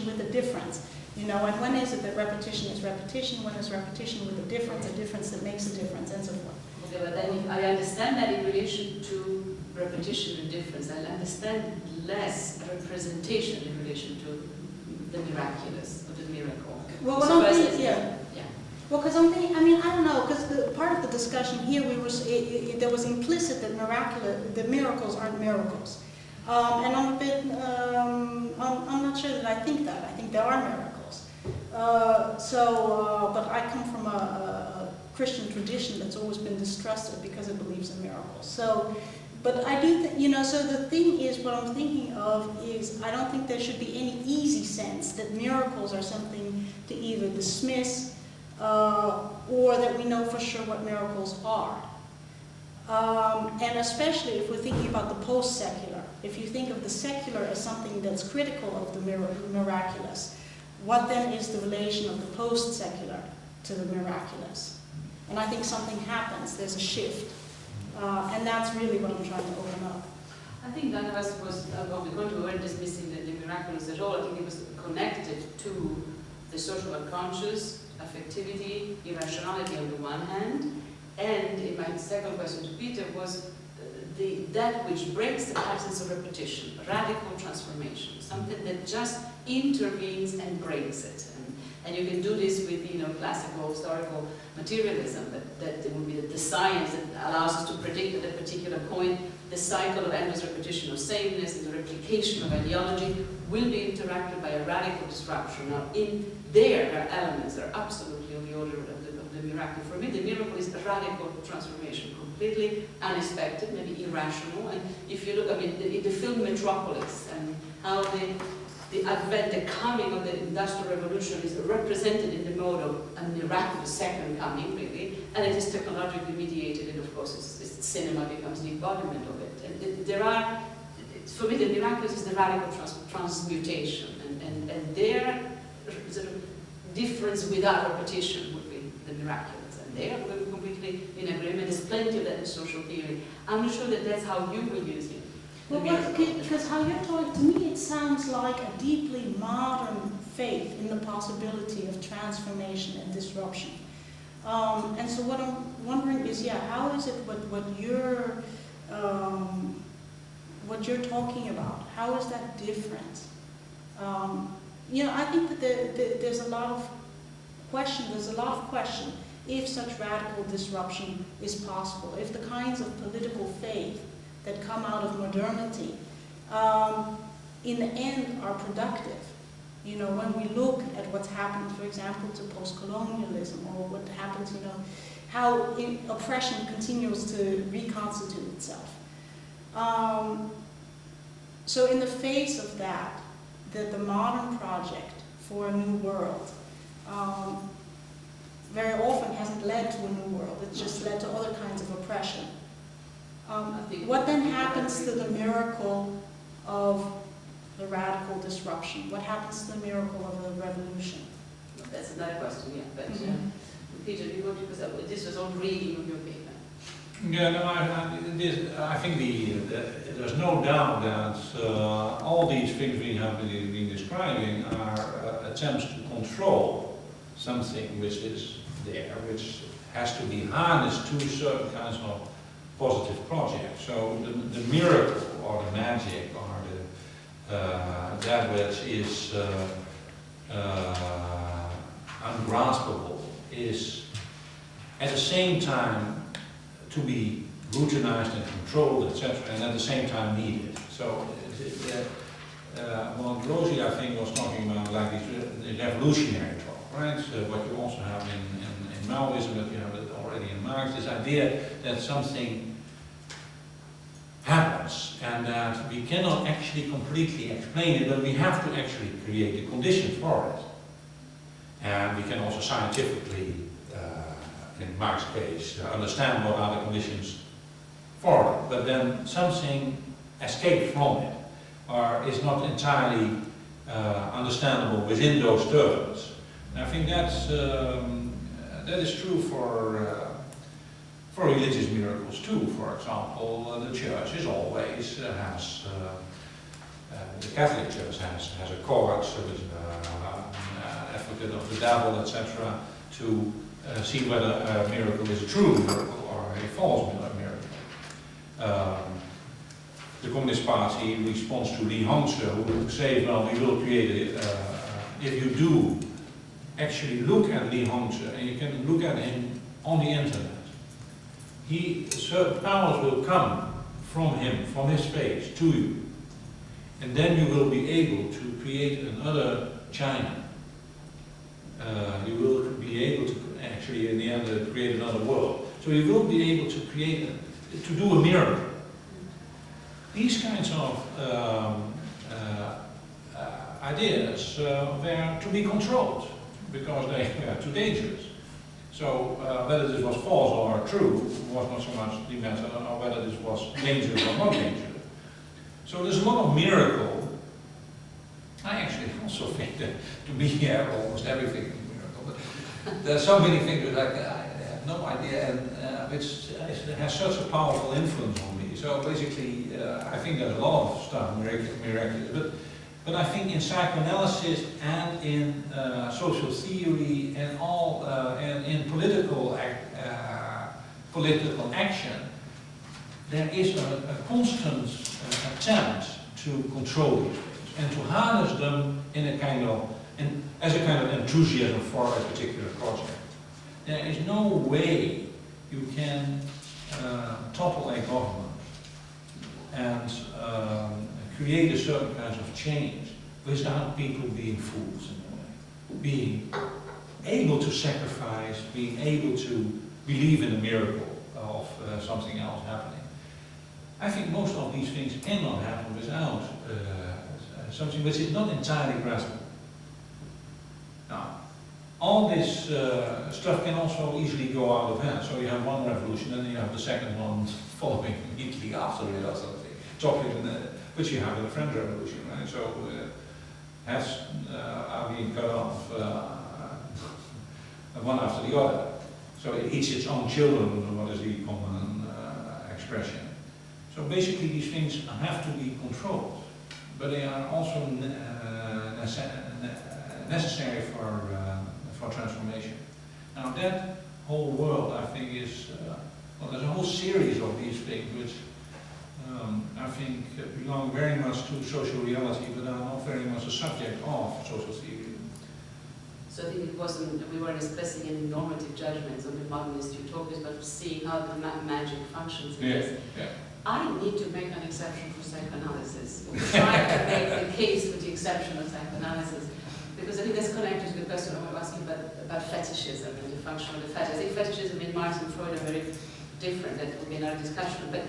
with a difference. You know, and when is it that repetition is repetition? When is repetition with a difference that makes a difference, and so forth? Okay, but then I understand that in relation to repetition and difference. I understand less representation in relation to the miraculous or the miracle. Well, what I'm thinking, yeah. Well, because I'm thinking, I mean, I don't know, because part of the discussion here, there was implicit that miracles aren't miracles. And I'm a bit, I'm not sure that I think that. I think there are miracles. But I come from a Christian tradition that's always been distrusted because it believes in miracles. So, but I do, so the thing is, what I'm thinking of is, I don't think there should be any easy sense that miracles are something to either dismiss or that we know for sure what miracles are. And especially if we're thinking about the post-secular. If you think of the secular as something that's critical of the miraculous, what then is the relation of the post-secular to the miraculous? And I think something happens, there's a shift. And that's really what I'm trying to open up. I think none of us was, we weren't dismissing the miraculous at all. I think it was connected to the social unconscious, affectivity, irrationality on the one hand, and in my second question to Peter was that which breaks the absence of repetition, radical transformation, something that just intervenes and breaks it. And you can do this with, classical historical materialism, that would be the science that allows us to predict at a particular point the cycle of endless repetition of sameness and the replication of ideology will be interrupted by a radical disruption. Now, in there are elements that are absolutely on the order of the miracle. For me, the miracle is a radical transformation, completely unexpected, maybe irrational. And if you look, in the film Metropolis, and how the advent, the coming of the Industrial Revolution is represented in the mode of a miraculous second coming, really, and it is technologically mediated, and of course cinema becomes the embodiment of it. And there are, for me, the miraculous is the radical transmutation, and their sort of difference without repetition would be the miraculous, and there we're completely in agreement. There's plenty of that in social theory. I'm not sure that that's how you will use it. Well, because how you're talking, to me it sounds like a deeply modern faith in the possibility of transformation and disruption. And so what I'm wondering is, how is it what you're talking about? How is that different? I think that there's a lot of question. If such radical disruption is possible, if the kinds of political faith that come out of modernity, in the end are productive. When we look at what's happened, for example, to post-colonialism, or what happens, how oppression continues to reconstitute itself. So in the face of that, the modern project for a new world very often hasn't led to a new world. It's just led to other kinds of oppression. What then happens to the miracle of the radical disruption? What happens to the miracle of the revolution? That's another question, yeah. But Peter, do you want to, because this was all reading of your paper. Yeah, no, I think there's no doubt that all these things we have been describing are attempts to control something which is there, which has to be harnessed to certain kinds of positive projects. So the miracle or the magic or that which is ungraspable is at the same time to be routinized and controlled, etc., and at the same time needed. So Rosie, I think, was talking about like this revolutionary talk, right? What you also have in Maoism, that you have it already in Marx, this idea that something happens and that we cannot actually completely explain it, but we have to actually create the conditions for it. And we can also scientifically, in Marx's case, understand what are the conditions for it, but then something escapes from it or is not entirely understandable within those terms. And I think that's, that is true for religious miracles too. For example, the church is always has, the Catholic Church has a court with an advocate of the devil, etc., to see whether a miracle is a true miracle or a false miracle. The Communist Party responds to Li Hongzhi, who says, well, we will create it. If you do actually look at Li Hongzhi, and you can look at him on the internet, certain powers will come from him, from his space, to you. And then you will be able to create another China. You will be able to actually, in the end, create another world. So you will be able to create, to do a miracle. These kinds of ideas were to be controlled because they were too dangerous. So whether this was false or true was not so much the matter, or whether this was dangerous or not dangerous. So there's a lot of miracle. I actually also think that to be here, almost everything is a miracle. But there's so many things that I have no idea, and which has such a powerful influence on me. So basically, I think there's a lot of stuff miraculous. But I think in psychoanalysis and in social theory and all and in political action, there is a constant attempt to control these things and to harness them in a kind of, as a kind of enthusiasm for a particular project. There is no way you can topple a government and create a certain kind of change without people being fools in a way, being able to sacrifice, being able to believe in a miracle of something else happening. I think most of these things cannot happen without something which is not entirely graspable. Now, all this stuff can also easily go out of hand. So you have one revolution and then you have the second one following immediately after it or something. Which you have in the French Revolution, right? So heads are being cut off one after the other. So it eats its own children, what is the common expression. So basically these things have to be controlled, but they are also necessary for transformation. Now that whole world, I think, is, well, there's a whole series of these things which I think belong very much to social reality, but are not very much a subject of social theory. So I think it wasn't, we weren't expressing any normative judgments on the modernist utopias, but seeing how the magic functions in this. Yeah. I need to make an exception for psychoanalysis. We're trying to make the case for the exception of psychoanalysis, because I think that's connected to the question I was asking about fetishism and the function of the fetish. I think fetishism in Marx and Freud are very different. That will be another discussion. But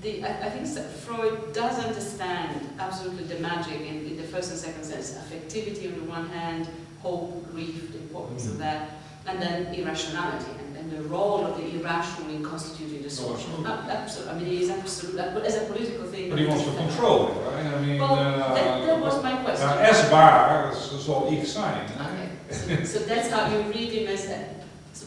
I think Freud does understand absolutely the magic in the first and second sense. Affectivity on the one hand, hope, grief, the importance of that, and then irrationality and the role of the irrational in constituting the social. Absolutely. I mean, it is absolute, but as a political thing. But he wants to control it, right? I mean, well, that was my question. S-bar is all exciting. Okay. So that's how you read him as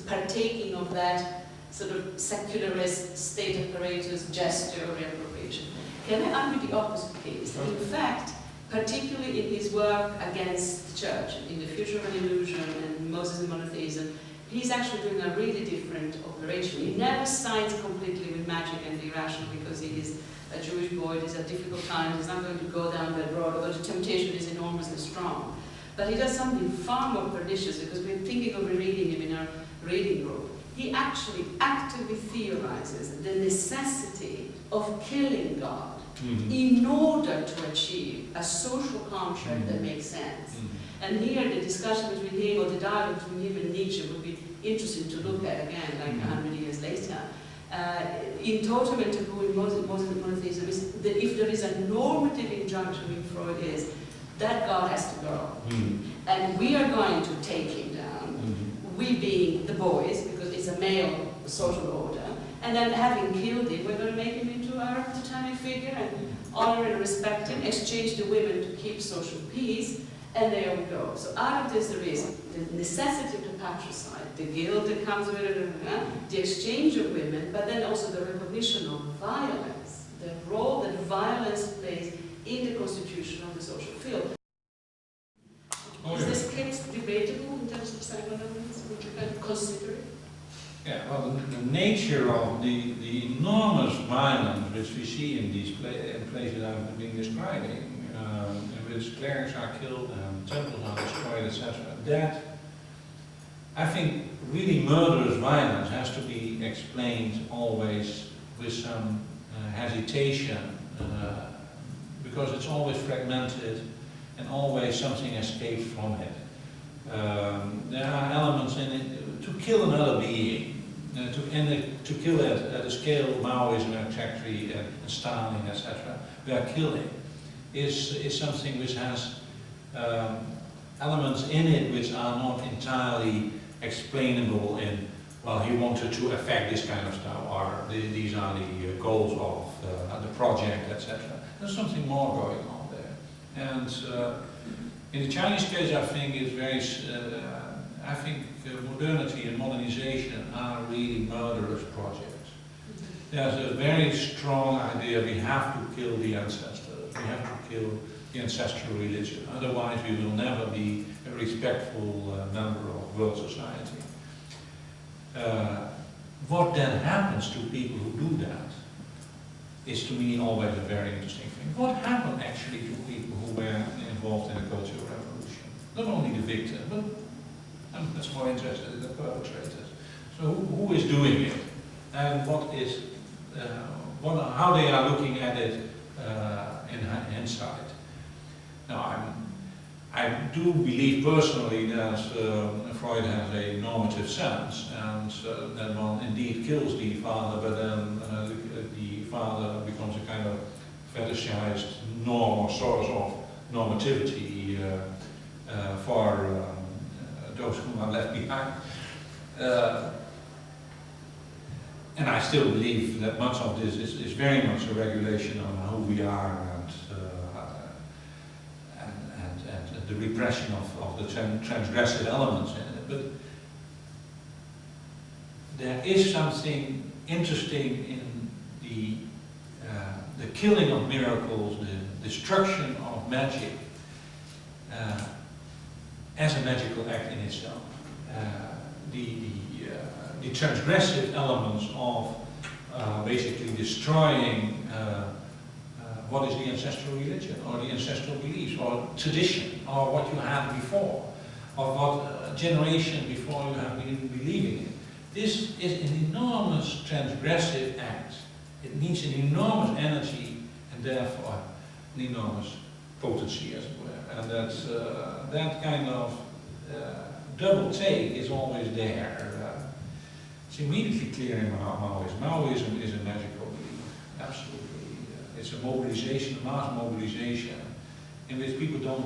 partaking of that sort of secularist state apparatus gesture or reappropriation. Can I argue the opposite case? In fact, particularly in his work against the church, in The Future of an Illusion and Moses and Monotheism, he's actually doing a really different operation. He never sides completely with magic and the irrational because he is a Jewish boy, it is a difficult time, he's not going to go down that road, although the temptation is enormously strong. But he does something far more pernicious because we're thinking of reading him in our reading group. He actually actively theorizes the necessity of killing God in order to achieve a social contract that makes sense. And here the discussion between him, or the dialogue between him and Nietzsche would be interesting to look at again, like 100 years later. In Totem and Taboo, in modern monotheism, is that if there is a normative injunction in Freud is that God has to go. And we are going to take him down, we being the boys, because it's a male social order, and then having killed him, we're going to make him into our totemic figure and honor and respect him, exchange the women to keep social peace, and there we go. So out of this there is the necessity to patricide, the guilt that comes with it, the exchange of women, but then also the recognition of violence, the role that violence plays in the constitution of the social field. Is this case debatable in terms of psychoanalysis? Would you kind of consider it? Yeah, well, the nature of the enormous violence which we see in these places I've been describing, in which clerics are killed and temples are destroyed, etc., that, I think, really murderous violence has to be explained always with some hesitation, because it's always fragmented and always something escapes from it. There are elements in it to kill another being, to kill it at a scale of Maoism and Chakri and Stalin, etc., where killing is something which has elements in it which are not entirely explainable in, well, he wanted to affect this kind of stuff, or these are the goals of the project, etc. There's something more going on there. And in the Chinese case, I think it's very, I think modernity and modernization are really murderous projects. There's a very strong idea we have to kill the ancestors, we have to kill the ancestral religion, otherwise we will never be a respectful member of world society. What then happens to people who do that is, to me, always a very interesting thing. What happened actually to people who were involved in the Cultural Revolution? Not only the victim, but I'm much more interested in the perpetrators. So who is doing it, and what is, how they are looking at it in hindsight. Now, I do believe personally that Freud has a normative sense, and that one indeed kills the father, but then the father becomes a kind of fetishized norm or source of normativity for those who are left behind. And I still believe that much of this is very much a regulation on who we are and the repression of the transgressive elements in it. But there is something interesting in the killing of miracles, the destruction of magic as a magical act in itself. The transgressive elements of basically destroying what is the ancestral religion, or the ancestral beliefs, or tradition, or what you had before, or what generation before you have been believing in. This is an enormous transgressive act. It needs an enormous energy, and therefore an enormous potency, as it were. And that kind of double take is always there. It's immediately clear in Maoism. Maoism is a magical belief, absolutely. It's a mobilization, a mass mobilization, in which people don't,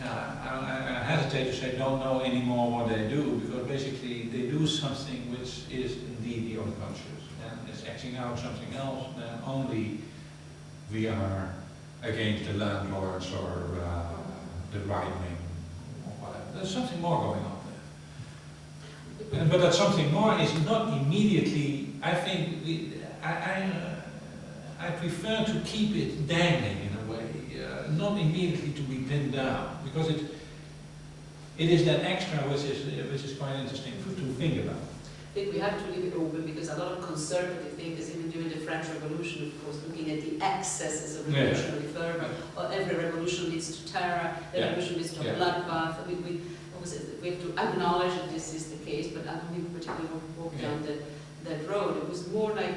I hesitate to say don't know anymore what they do, because basically they do something which is indeed the unconscious, and it's acting out something else than only we are against the landlords or the right wing or whatever. There's something more going on there. But that something more is not immediately, I think, I prefer to keep it dangling in a way, not immediately to be pinned down, because it is that extra which is quite interesting to think about. I think we have to leave it open because a lot of conservative thinkers, even during the French Revolution, of course, looking at the excesses of revolutionary fervor, or every revolution leads to terror, the revolution leads to a bloodbath. We have to acknowledge that this is the case, but I don't think we particularly want to walk down that road. It was more like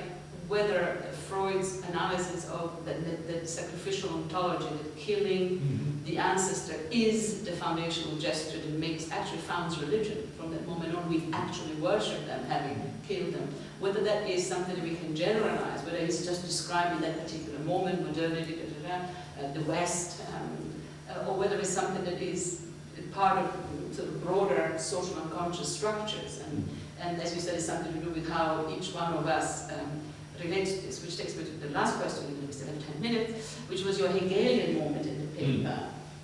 whether Freud's analysis of the sacrificial ontology, that killing the ancestor is the foundational gesture that actually founds religion. From that moment on, we actually worship them, having killed them. Whether that is something that we can generalize, whether it's just describing that particular moment, modernity, the West, or whether it's something that is part of sort of broader social unconscious structures. And as you said, it's something to do with how each one of us relates to this, which takes me to the last question, we still have 10 minutes, which was your Hegelian moment in the paper.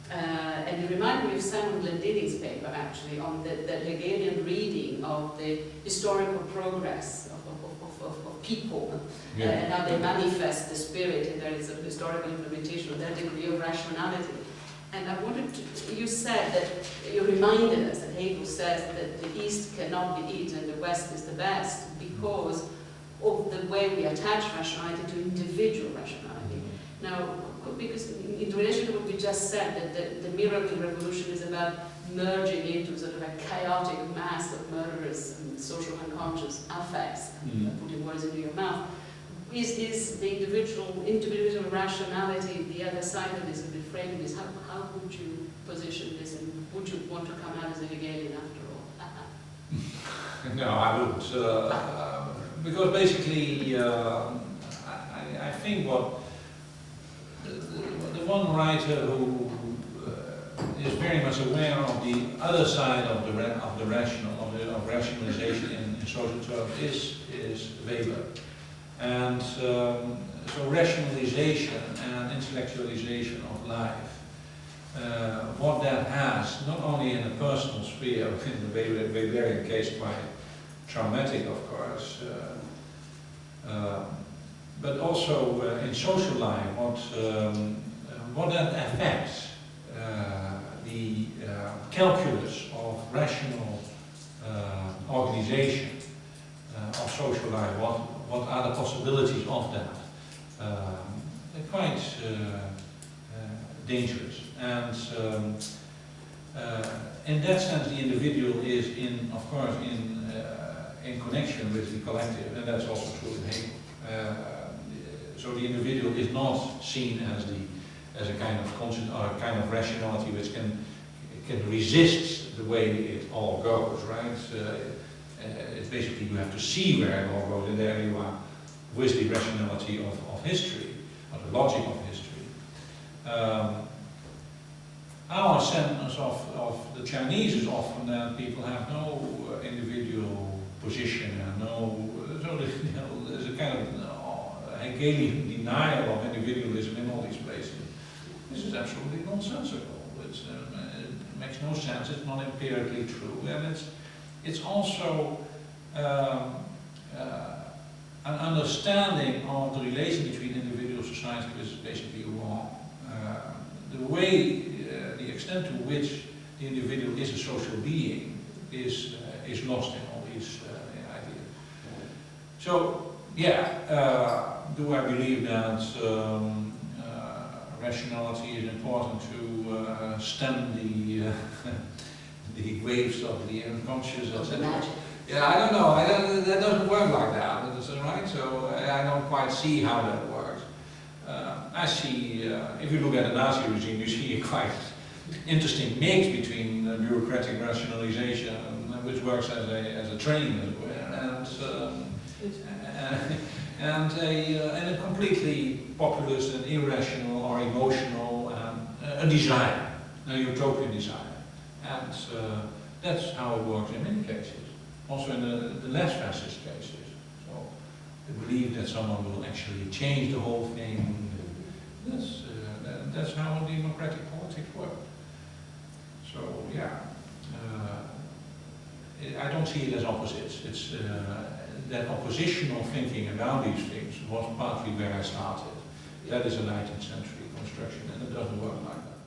And it reminded me of Simon Glendinnings's paper, actually, on that Hegelian reading of the historical progress of people, and how they manifest the spirit in their sort of historical implementation of their degree of rationality. And I wanted to, you said that, you reminded us that Hegel says that the East cannot be eaten and the West is the best because of the way we attach rationality to individual rationality. Now, because in relation to what we just said, that the miracle revolution is about merging into sort of a chaotic mass of murderous and social unconscious affects, putting words into your mouth, is the individual rationality the other side of this, and reframing this? How would you position this, and would you want to come out as a Hegelian after all? No, I wouldn't. Because basically, I think what the one writer who is very much aware of the other side of rationalization in social terms is Weber. And so rationalization and intellectualization of life, what that has, not only in the personal sphere, in the Weberian case quite traumatic, of course, but also in social life, what that affects the calculus of rational organization of social life. What are the possibilities of that? They're quite dangerous, and in that sense, the individual is of course, in connection with the collective, and that's also true in Hegel. So the individual is not seen as a kind of conscious or a kind of rationality which can resist the way it all goes, right? It's basically you have to see where it all goes, and there you are with the rationality of history, or the logic of history. Our sense of the Chinese is often that people have no individual position and there's a kind of Hegelian denial of individualism in all these places. This is absolutely nonsensical. It makes no sense. It's not empirically true, and it's also an understanding of the relation between individual society which is basically wrong. The way, the extent to which the individual is a social being is lost in all these ideas. So, yeah, do I believe that rationality is important to stem the waves of the unconscious, etc.? Yeah, I don't know. That doesn't work like that, right? So I don't quite see how that works. I see, if you look at the Nazi regime, you see a quite interesting mix between bureaucratic rationalization, which works as a train, as it were, and a completely populist and irrational or emotional a desire, a utopian desire, and that's how it works in many cases. Also in the less fascist cases. So the belief that someone will actually change the whole thing, that's how democratic politics work. So yeah, I don't see it as opposites. It's that oppositional thinking around these things was partly where I started. That is a 19th century construction, and it doesn't work like that.